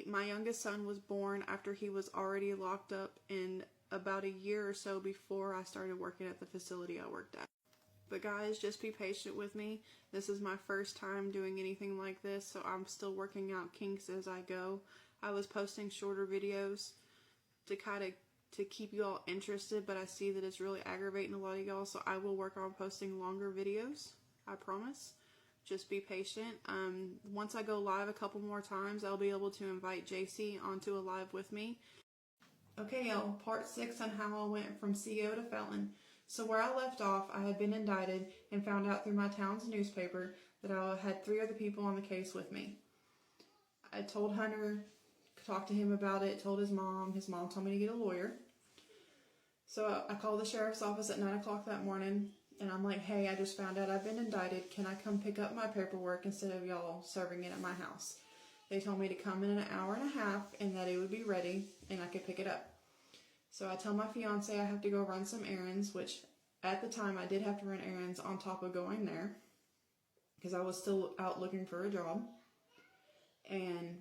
My youngest son was born after he was already locked up in about a year or so before I started working at the facility I worked at. But guys, just be patient with me. This is my first time doing anything like this, so I'm still working out kinks as I go. I was posting shorter videos to keep you all interested, but I see that it's really aggravating a lot of y'all, so I will work on posting longer videos. I promise. Just be patient. Once I go live a couple more times, I'll be able to invite JC onto a live with me. Okay, y'all, part 6 on how I went from CO to felon. So where I left off, I had been indicted and found out through my town's newspaper that I had 3 other people on the case with me. I told Hunter, talked to him about it, told his mom. His mom told me to get a lawyer. So I called the sheriff's office at 9 o'clock that morning, and I'm like, hey, I just found out I've been indicted. Can I come pick up my paperwork instead of y'all serving it at my house? They told me to come in an hour and a half and that it would be ready and I could pick it up. So I tell my fiance I have to go run some errands, which at the time I did have to run errands on top of going there because I was still out looking for a job. And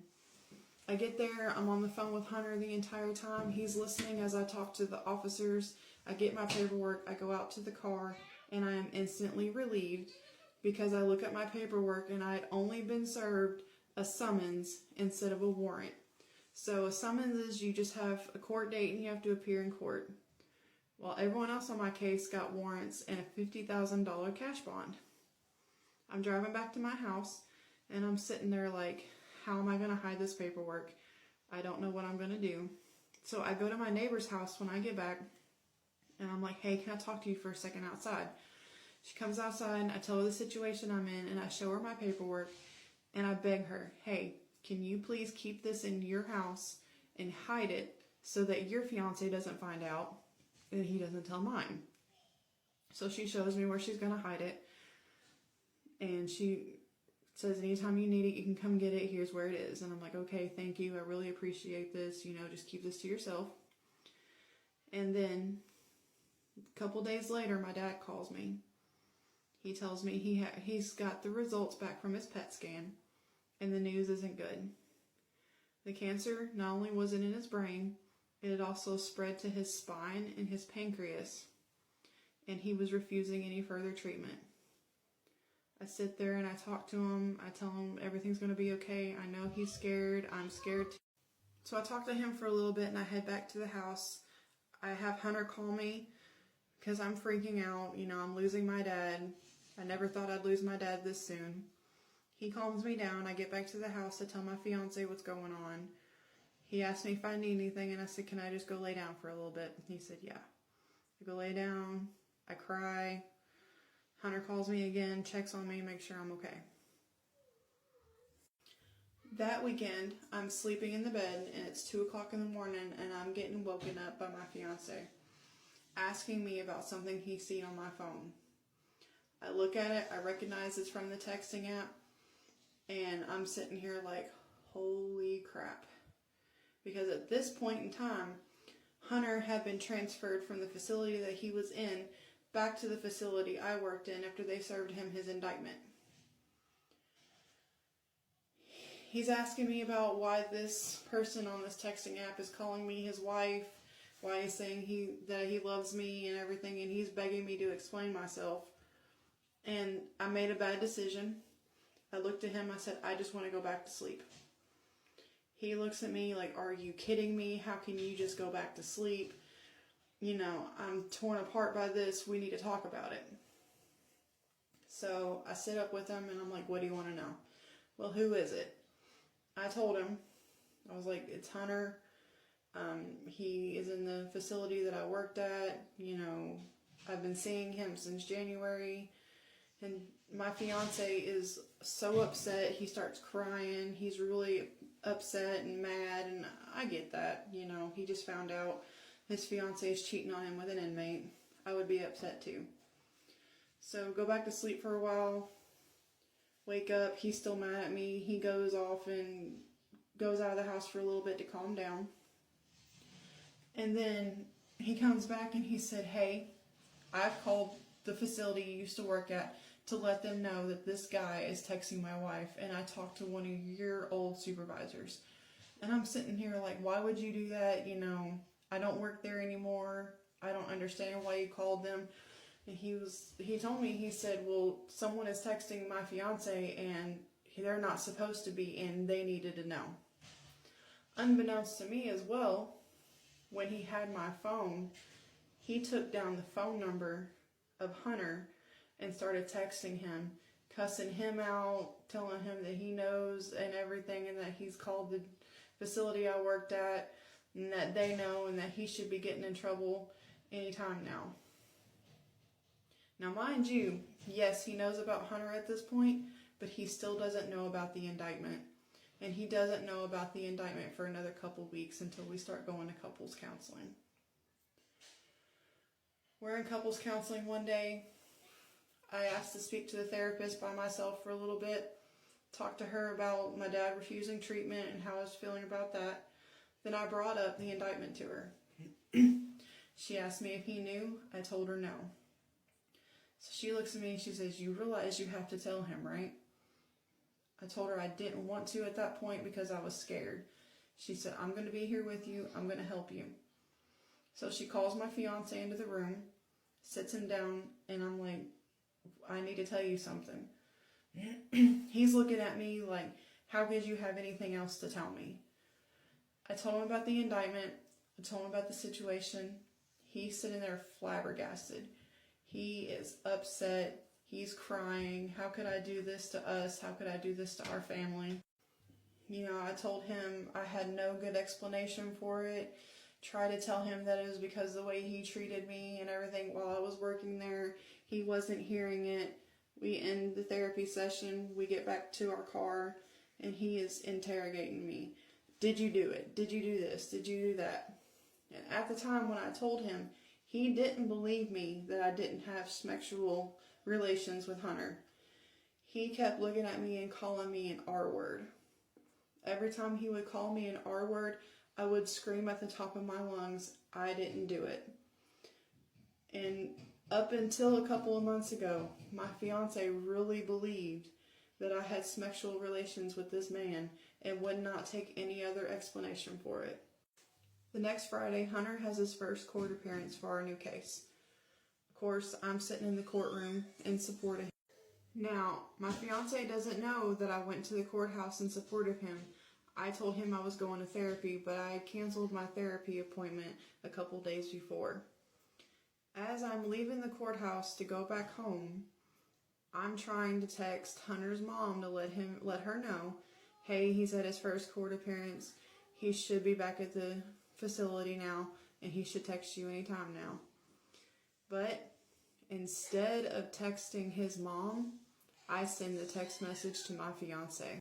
I get there, I'm on the phone with Hunter the entire time. He's listening as I talk to the officers. I get my paperwork, I go out to the car, and I am instantly relieved because I look at my paperwork and I had only been served a summons instead of a warrant. So a summons is you just have a court date and you have to appear in court. While everyone else on my case got warrants and a $50,000 cash bond. I'm driving back to my house and I'm sitting there like, how am I going to hide this paperwork? I don't know what I'm going to do. So I go to my neighbor's house when I get back and I'm like, hey, can I talk to you for a second outside? She comes outside and I tell her the situation I'm in and I show her my paperwork and I beg her, hey, can you please keep this in your house and hide it so that your fiance doesn't find out and he doesn't tell mine? So she shows me where she's going to hide it and she says, anytime you need it, you can come get it. Here's where it is. And I'm like, okay, thank you. I really appreciate this. You know, just keep this to yourself. And then a couple days later, my dad calls me. He tells me he's got the results back from his PET scan, and the news isn't good. The cancer not only wasn't in his brain, it had also spread to his spine and his pancreas, and he was refusing any further treatment. I sit there and I talk to him. I tell him everything's going to be okay. I know he's scared. I'm scared too. So I talk to him for a little bit and I head back to the house. I have Hunter call me because I'm freaking out. You know, I'm losing my dad. I never thought I'd lose my dad this soon. He calms me down. I get back to the house to tell my fiance what's going on. He asked me if I need anything and I said, can I just go lay down for a little bit? And he said, yeah. I go lay down. I cry. Hunter calls me again, checks on me, makes sure I'm okay. That weekend, I'm sleeping in the bed and it's 2 o'clock in the morning and I'm getting woken up by my fiance asking me about something he's seen on my phone. I look at it, I recognize it's from the texting app, and I'm sitting here like, holy crap. Because at this point in time, Hunter had been transferred from the facility that he was in back to the facility I worked in after they served him his indictment. He's asking me about why this person on this texting app is calling me his wife, why he's saying that he loves me and everything, and he's begging me to explain myself. And I made a bad decision. I looked at him, I said, I just want to go back to sleep. He looks at me like, are you kidding me? How can you just go back to sleep? You know, I'm torn apart by this. We need to talk about it. So I sit up with him and I'm like, what do you want to know? Well, who is it? I told him. I was like, it's Hunter. He is in the facility that I worked at. You know, I've been seeing him since January. And my fiance is so upset. He starts crying. He's really upset and mad. And I get that. You know, he just found out his fiance is cheating on him with an inmate. I would be upset too. So go back to sleep for a while. Wake up. He's still mad at me. He goes off and goes out of the house for a little bit to calm down. And then he comes back and he said, hey, I've called the facility you used to work at to let them know that this guy is texting my wife, and I talked to one of your old supervisors. And I'm sitting here like, why would you do that? You know, I don't work there anymore. I don't understand why you called them. And he told me, he said, well, someone is texting my fiance and they're not supposed to be, and they needed to know. Unbeknownst to me as well, when he had my phone, he took down the phone number of Hunter and started texting him cussing him out, telling him that he knows and everything, and that he's called the facility I worked at, and that they know, and that he should be getting in trouble anytime now. Now, mind you, yes, he knows about Hunter at this point, but he still doesn't know about the indictment. And he doesn't know about the indictment for another couple weeks until we start going to couples counseling. We're in couples counseling one day. I asked to speak to the therapist by myself for a little bit, talked to her about my dad refusing treatment and how I was feeling about that. Then I brought up the indictment to her. She asked me if he knew. I told her no. So she looks at me and she says, "You realize you have to tell him, right?" I told her I didn't want to at that point because I was scared. She said, "I'm going to be here with you. I'm going to help you." So she calls my fiance into the room, sits him down, and I'm like, "I need to tell you something." He's looking at me like, "How could you have anything else to tell me?" I told him about the indictment. I told him about the situation. He's sitting there flabbergasted. He is upset. He's crying. How could I do this to us? How could I do this to our family? I told him I had no good explanation for it. Tried to tell him that it was because of the way he treated me and everything while I was working there. He wasn't hearing it. We end the therapy session. We get back to our car, and he is interrogating me. "Did you do it? Did you do this? Did you do that?" And at the time when I told him, he didn't believe me that I didn't have sexual relations with Hunter. He kept looking at me and calling me an R word. Every time he would call me an R word, I would scream at the top of my lungs, I didn't do it. And up until a couple of months ago, my fiance really believed that I had sexual relations with this man and would not take any other explanation for it. The next Friday, Hunter has his first court appearance for our new case. Of course, I'm sitting in the courtroom in support of him. Now, my fiance doesn't know that I went to the courthouse in support of him. I told him I was going to therapy, but I had canceled my therapy appointment a couple days before. As I'm leaving the courthouse to go back home, I'm trying to text Hunter's mom to let her know, hey, he's at his first court appearance. He should be back at the facility now, and he should text you anytime now. But instead of texting his mom, I send the text message to my fiance.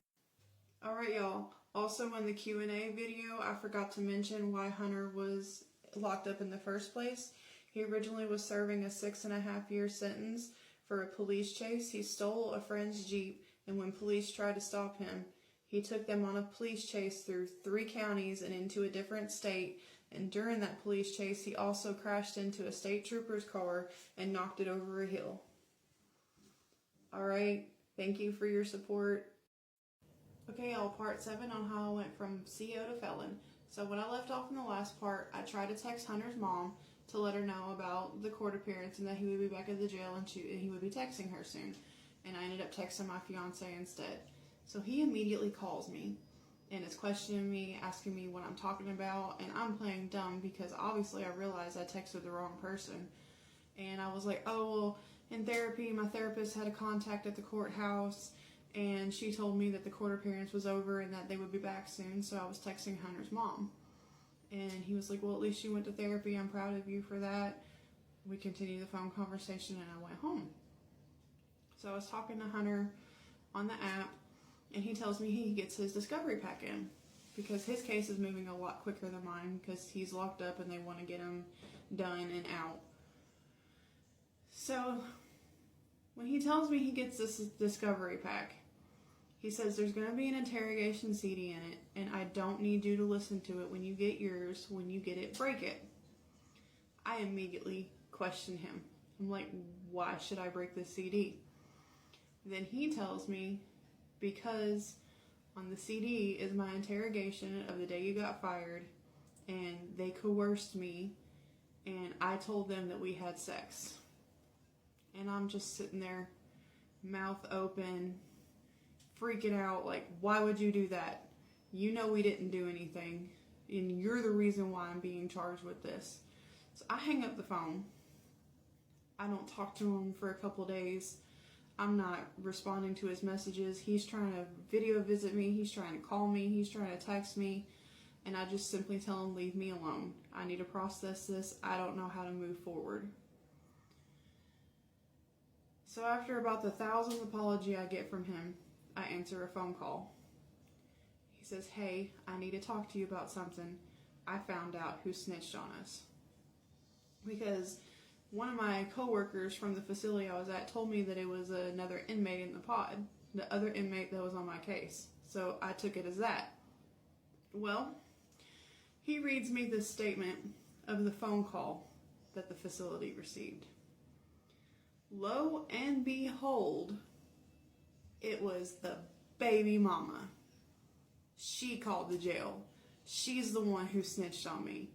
Alright, y'all. Also in the Q&A video, I forgot to mention why Hunter was locked up in the first place. He originally was serving a 6.5-year sentence for a police chase. He stole a friend's Jeep, and when police tried to stop him, he took them on a police chase through 3 counties and into a different state. And during that police chase, he also crashed into a state trooper's car and knocked it over a hill. Alright, thank you for your support. Okay, y'all, part 7 on how I went from CO to felon. So when I left off in the last part, I tried to text Hunter's mom to let her know about the court appearance and that he would be back at the jail and he would be texting her soon. And I ended up texting my fiance instead. So he immediately calls me and is questioning me, asking me what I'm talking about, and I'm playing dumb because obviously I realized I texted the wrong person. And I was like, oh, well, in therapy, my therapist had a contact at the courthouse, and she told me that the court appearance was over and that they would be back soon, so I was texting Hunter's mom. And he was like, well, at least you went to therapy. I'm proud of you for that. We continued the phone conversation, and I went home. So I was talking to Hunter on the app, and he tells me he gets his discovery pack in because his case is moving a lot quicker than mine because he's locked up and they want to get him done and out. So when he tells me he gets this discovery pack, he says there's going to be an interrogation CD in it, and I don't need you to listen to it. When you get yours, when you get it, break it. I immediately question him. I'm like, why should I break this CD? Then he tells me because on the CD is my interrogation of the day you got fired, and they coerced me, and I told them that we had sex. And I'm just sitting there, mouth open, freaking out, like, why would you do that? You know we didn't do anything, and you're the reason why I'm being charged with this. So I hang up the phone. I don't talk to him for a couple days. I'm not responding to his messages. He's trying to video visit me. He's trying to call me. He's trying to text me. And I just simply tell him, leave me alone. I need to process this. I don't know how to move forward. So after about the 1,000th apology I get from him, I answer a phone call. He says, hey, I need to talk to you about something. I found out who snitched on us. Because one of my coworkers from the facility I was at told me that it was another inmate in the pod, the other inmate that was on my case. So I took it as that. Well, he reads me this statement of the phone call that the facility received. Lo and behold, it was the baby mama. She called the jail. She's the one who snitched on me.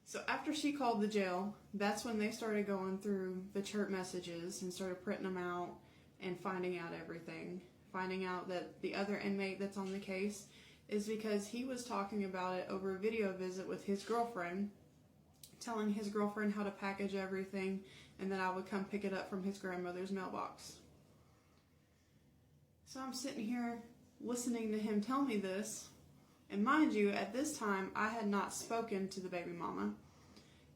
So after she called the jail, that's when they started going through the chirp messages and started printing them out and finding out everything. Finding out that the other inmate that's on the case is because he was talking about it over a video visit with his girlfriend, telling his girlfriend how to package everything, and that I would come pick it up from his grandmother's mailbox. So I'm sitting here listening to him tell me this, and mind you, at this time, I had not spoken to the baby mama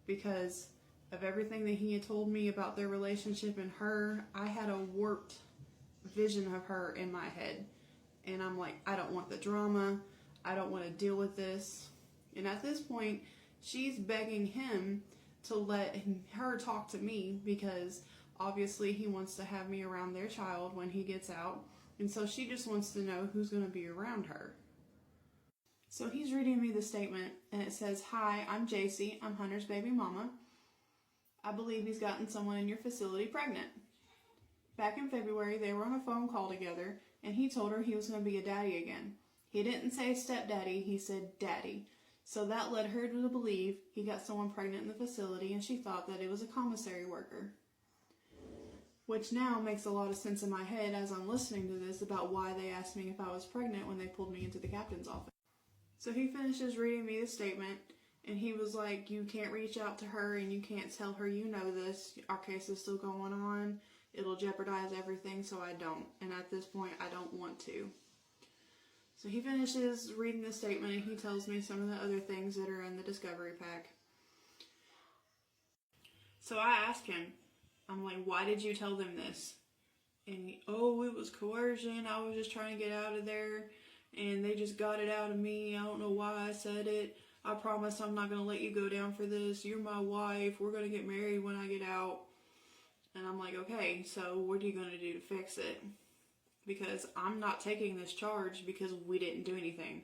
because of everything that he had told me about their relationship and her. I had a warped vision of her in my head, and I'm like, I don't want the drama. I don't want to deal with this. And at this point, she's begging him to let her talk to me because obviously he wants to have me around their child when he gets out. And so she just wants to know who's going to be around her. So he's reading me the statement, and it says, hi, I'm JC. I'm Hunter's baby mama. I believe he's gotten someone in your facility pregnant. Back in February, they were on a phone call together, and he told her he was going to be a daddy again. He didn't say stepdaddy, he said daddy. So that led her to believe he got someone pregnant in the facility, and she thought that it was a commissary worker. Which now makes a lot of sense in my head as I'm listening to this about why they asked me if I was pregnant when they pulled me into the captain's office. So he finishes reading me the statement, and he was like, you can't reach out to her and you can't tell her you know this. Our case is still going on. It'll jeopardize everything, so I don't. And at this point, I don't want to. So he finishes reading the statement, and he tells me some of the other things that are in the discovery pack. So I ask him, I'm like, why did you tell them this? And he, oh, it was coercion. I was just trying to get out of there, and they just got it out of me. I don't know why I said it. I promise I'm not going to let you go down for this. You're my wife. We're going to get married when I get out. And I'm like, okay, so what are you going to do to fix it? Because I'm not taking this charge because we didn't do anything.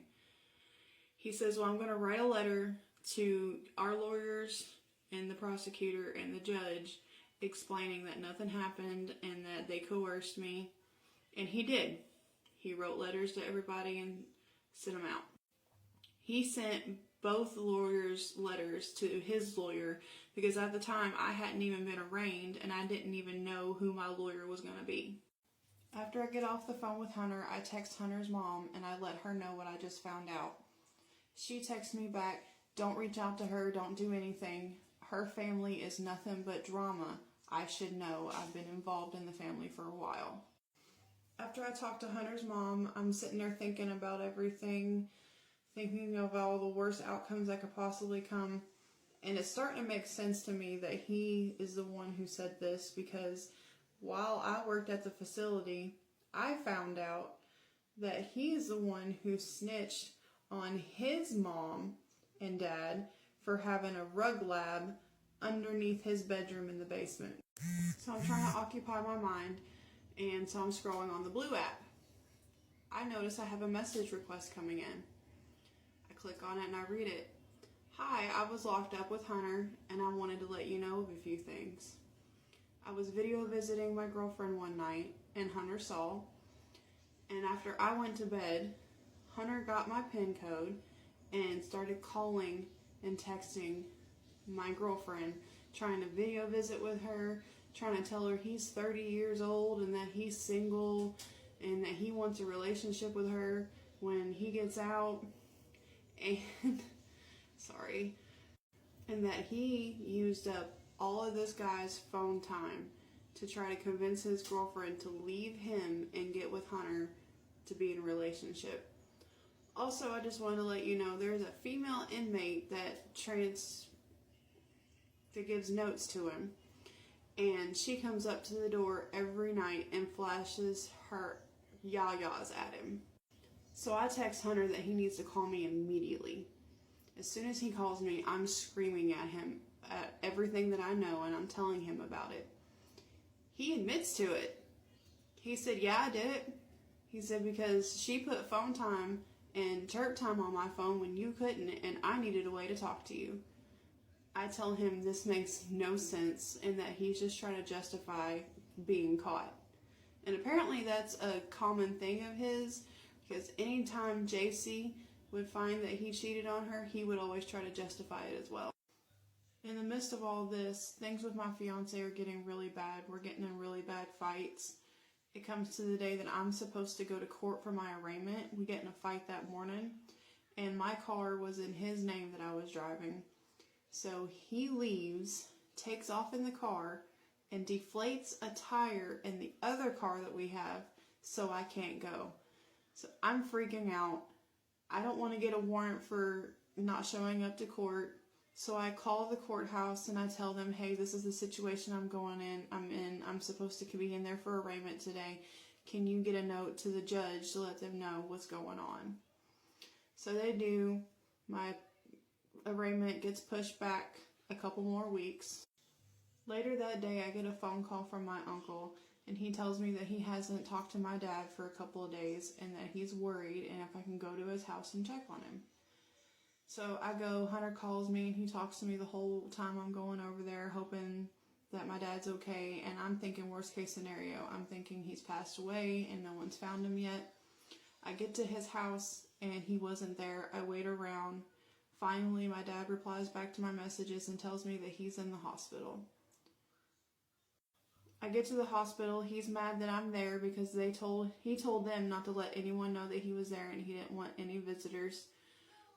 He says, well, I'm going to write a letter to our lawyers and the prosecutor and the judge explaining that nothing happened and that they coerced me. And he did. He wrote letters to everybody and sent them out. He sent both lawyers' letters to his lawyer because at the time I hadn't even been arraigned and I didn't even know who my lawyer was going to be. After I get off the phone with Hunter, I text Hunter's mom and I let her know what I just found out. She texts me back, don't reach out to her, don't do anything. Her family is nothing but drama. I should know. I've been involved in the family for a while. After I talk to Hunter's mom, I'm sitting there thinking about everything, thinking of all the worst outcomes that could possibly come. And it's starting to make sense to me that he is the one who said this because while I worked at the facility, I found out that he is the one who snitched on his mom and dad for having a rug lab underneath his bedroom in the basement. So I'm trying to occupy my mind, and so I'm scrolling on the Blue app. I notice I have a message request coming in. I click on it and I read it. Hi, I was locked up with Hunter and I wanted to let you know of a few things. I was video visiting my girlfriend one night and Hunter saw, and after I went to bed, Hunter got my PIN code and started calling and texting my girlfriend, trying to video visit with her, trying to tell her he's 30 years old and that he's single and that he wants a relationship with her when he gets out, and and that he used up all of this guy's phone time to try to convince his girlfriend to leave him and get with Hunter to be in a relationship. Also, I just wanted to let you know there's a female inmate that gives notes to him, and she comes up to the door every night and flashes her yayas at him. So I text Hunter that he needs to call me immediately. As soon as he calls me, I'm screaming at him at everything that I know, and I'm telling him about it. He admits to it. He said, yeah, I did it. He said, because she put phone time and chirp time on my phone when you couldn't, and I needed a way to talk to you. I tell him this makes no sense and that he's just trying to justify being caught. And apparently that's a common thing of his, because anytime JC would find that he cheated on her, he would always try to justify it as well. In the midst of all this, things with my fiance are getting really bad. We're getting in really bad fights. It comes to the day that I'm supposed to go to court for my arraignment. We get in a fight that morning, and my car was in his name that I was driving. So he leaves, takes off in the car, and deflates a tire in the other car that we have, so I can't go. So I'm freaking out. I don't want to get a warrant for not showing up to court. So I call the courthouse and I tell them, hey, this is the situation I'm supposed to be in there for arraignment today. Can you get a note to the judge to let them know what's going on? So they do. My arraignment gets pushed back a couple more weeks. Later that day, I get a phone call from my uncle, and he tells me that he hasn't talked to my dad for a couple of days and that he's worried, and if I can go to his house and check on him. So I go, Hunter calls me, and he talks to me the whole time I'm going over there, hoping that my dad's okay, and I'm thinking worst case scenario. I'm thinking he's passed away and no one's found him yet. I get to his house, and he wasn't there. I wait around. Finally, my dad replies back to my messages and tells me that he's in the hospital. I get to the hospital. He's mad that I'm there because he told them not to let anyone know that he was there and he didn't want any visitors.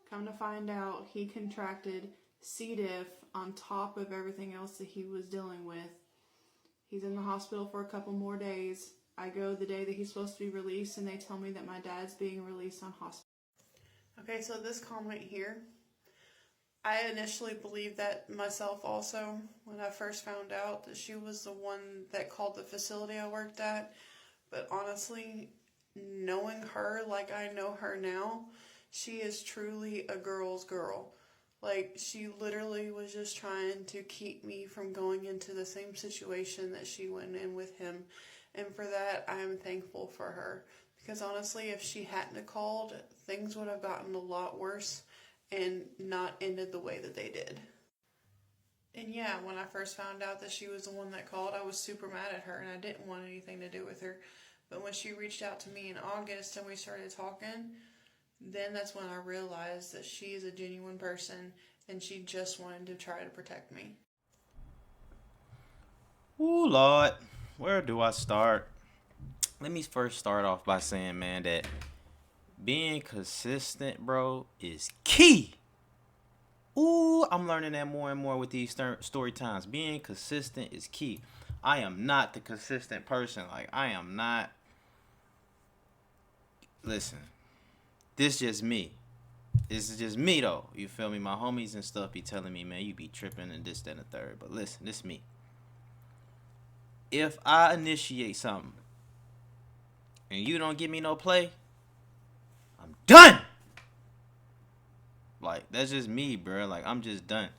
Come to find out, he contracted C. diff on top of everything else that he was dealing with. He's in the hospital for a couple more days. I go the day that he's supposed to be released, and they tell me that my dad's being released on hospital. Okay, so this comment here, I initially believed that myself also when I first found out that she was the one that called the facility I worked at. But honestly, knowing her like I know her now, she is truly a girl's girl. Like, she literally was just trying to keep me from going into the same situation that she went in with him. And for that, I am thankful for her. Because honestly, if she hadn't called, things would have gotten a lot worse and not ended the way that they did. And yeah, when I first found out that she was the one that called, I was super mad at her and I didn't want anything to do with her. But when she reached out to me in August and we started talking, then that's when I realized that she is a genuine person and she just wanted to try to protect me. Ooh, Lord, where do I start? Let me first start off by saying, man, that being consistent, bro, is key. Ooh, I'm learning that more and more with these story times. Being consistent is key. I am not the consistent person. Like, I am not. Listen, this is just me. This is just me, though. You feel me? My homies and stuff be telling me, man, you be tripping and this, that, and the third. But listen, this is me. If I initiate something and you don't give me no play, I'm done. Like, that's just me, bro. Like, I'm just done.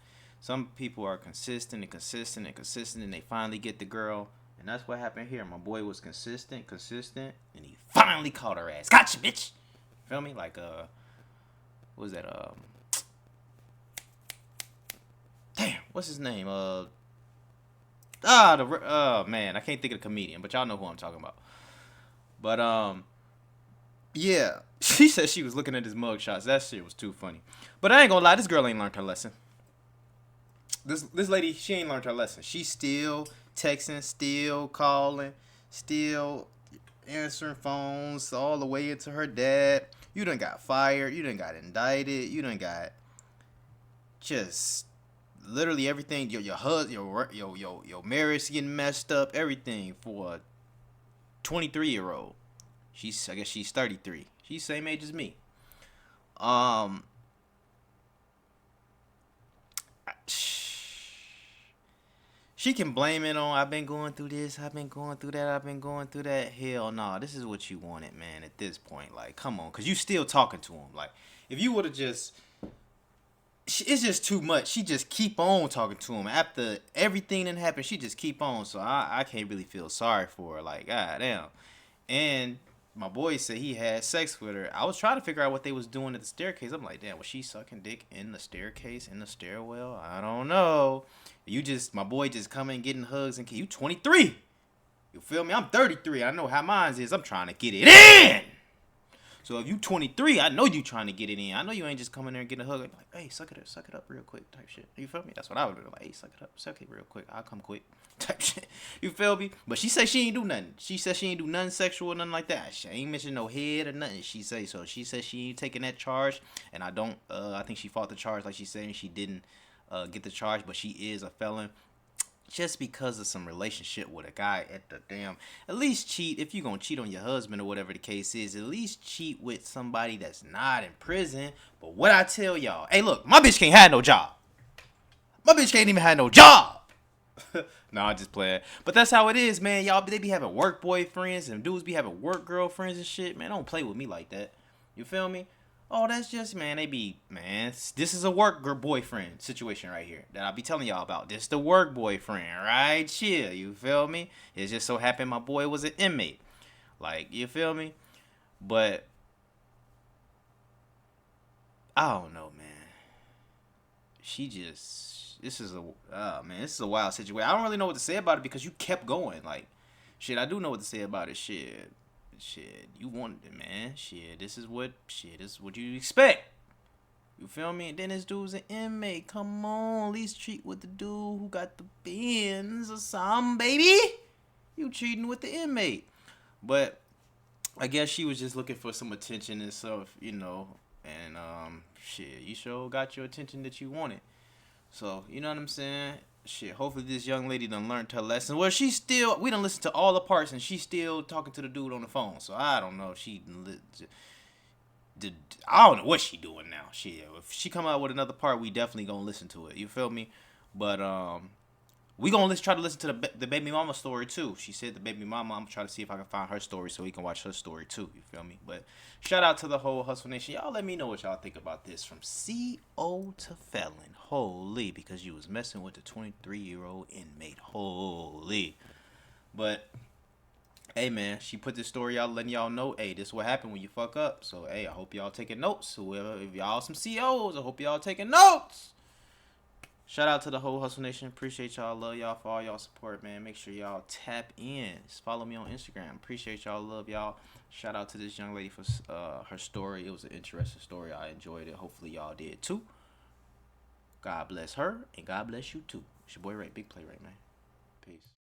Some people are consistent and consistent and consistent, and they finally get the girl. And that's what happened here. My boy was consistent, and he finally caught her ass. Gotcha, bitch. Feel me? Like, what was that? Damn, what's his name? Man, I can't think of the comedian, but y'all know who I'm talking about. But, yeah, she said she was looking at his mugshots. That shit was too funny. But I ain't gonna lie, this girl ain't learned her lesson. This lady, she ain't learned her lesson. She's still texting, still calling, still answering phones all the way into her dad. You done got fired. You done got indicted. You done got just literally everything. Your husband, your marriage getting messed up. Everything for a 23-year-old. I guess she's 33. She's the same age as me. She can blame it on, I've been going through this, I've been going through that, I've been going through that. Hell no, this is what you wanted, man, at this point. Like, come on, because you still talking to him. Like, if you would have just, it's just too much. She just keep on talking to him. After everything that happened, she just keep on. So I can't really feel sorry for her. Like, god damn. And my boy said he had sex with her. I was trying to figure out what they was doing at the staircase. I'm like, damn, was she sucking dick in the staircase, in the stairwell? I don't know. My boy just coming getting hugs and you 23. You feel me? I'm 33. I know how mine is. I'm trying to get it in. So if you 23, I know you trying to get it in. I know you ain't just coming there and getting a hug. Like, hey, suck it up real quick type shit. You feel me? That's what I would do. Like, hey, suck it real quick. I'll come quick type shit. You feel me? But she said she ain't do nothing. She said she ain't do nothing sexual or nothing like that. She ain't mention no head or nothing. She say so. She said she ain't taking that charge. And I think she fought the charge like she said, and she didn't get the charge. But she is a felon. Just because of some relationship with a guy at the damn, at least cheat. If you're going to cheat on your husband or whatever the case is, at least cheat with somebody that's not in prison. But what I tell y'all, hey look, my bitch can't have no job. My bitch can't even have no job. No, I just play it. But that's how it is, man. Y'all, they be having work boyfriends and dudes be having work girlfriends and shit. Man, don't play with me like that. You feel me? Oh, that's just, man, this is a work boyfriend situation right here that I'll be telling y'all about. This the work boyfriend, right? Chill, you feel me? It just so happened my boy was an inmate. Like, you feel me? But, I don't know, man. This is a wild situation. I don't really know what to say about it because you kept going. Like, shit, I do know what to say about it, shit, you wanted it, man. This is what you expect. You feel me? And then this dude's an inmate. Come on, at least treat with the dude who got the bins or something, baby. You treating with the inmate. But I guess she was just looking for some attention and stuff, you know. And you sure got your attention that you wanted. So, you know what I'm saying? Shit, hopefully this young lady done learned her lesson. Well, we done listened to all the parts, and she's still talking to the dude on the phone. So, I don't know if I don't know what she doing now. If she come out with another part, we definitely gonna listen to it. You feel me? But, we gonna try to listen to the baby mama story, too. She said the baby mama, I'm trying to see if I can find her story so we can watch her story, too. You feel me? But, shout out to the whole Hustle Nation. Y'all let me know what y'all think about this. From CO to felon. Holy. Because you was messing with the 23-year-old inmate. Holy. But, hey, man. She put this story out letting y'all know, hey, this is what happened when you fuck up. So, hey, I hope y'all taking notes. If y'all some COs, I hope y'all taking notes. Shout out to the whole Hustle Nation. Appreciate y'all. Love y'all for all y'all support, man. Make sure y'all tap in. Just follow me on Instagram. Appreciate y'all. Love y'all. Shout out to this young lady for her story. It was an interesting story. I enjoyed it. Hopefully y'all did too. God bless her and God bless you too. It's your boy Ray. Big play, right, man. Peace.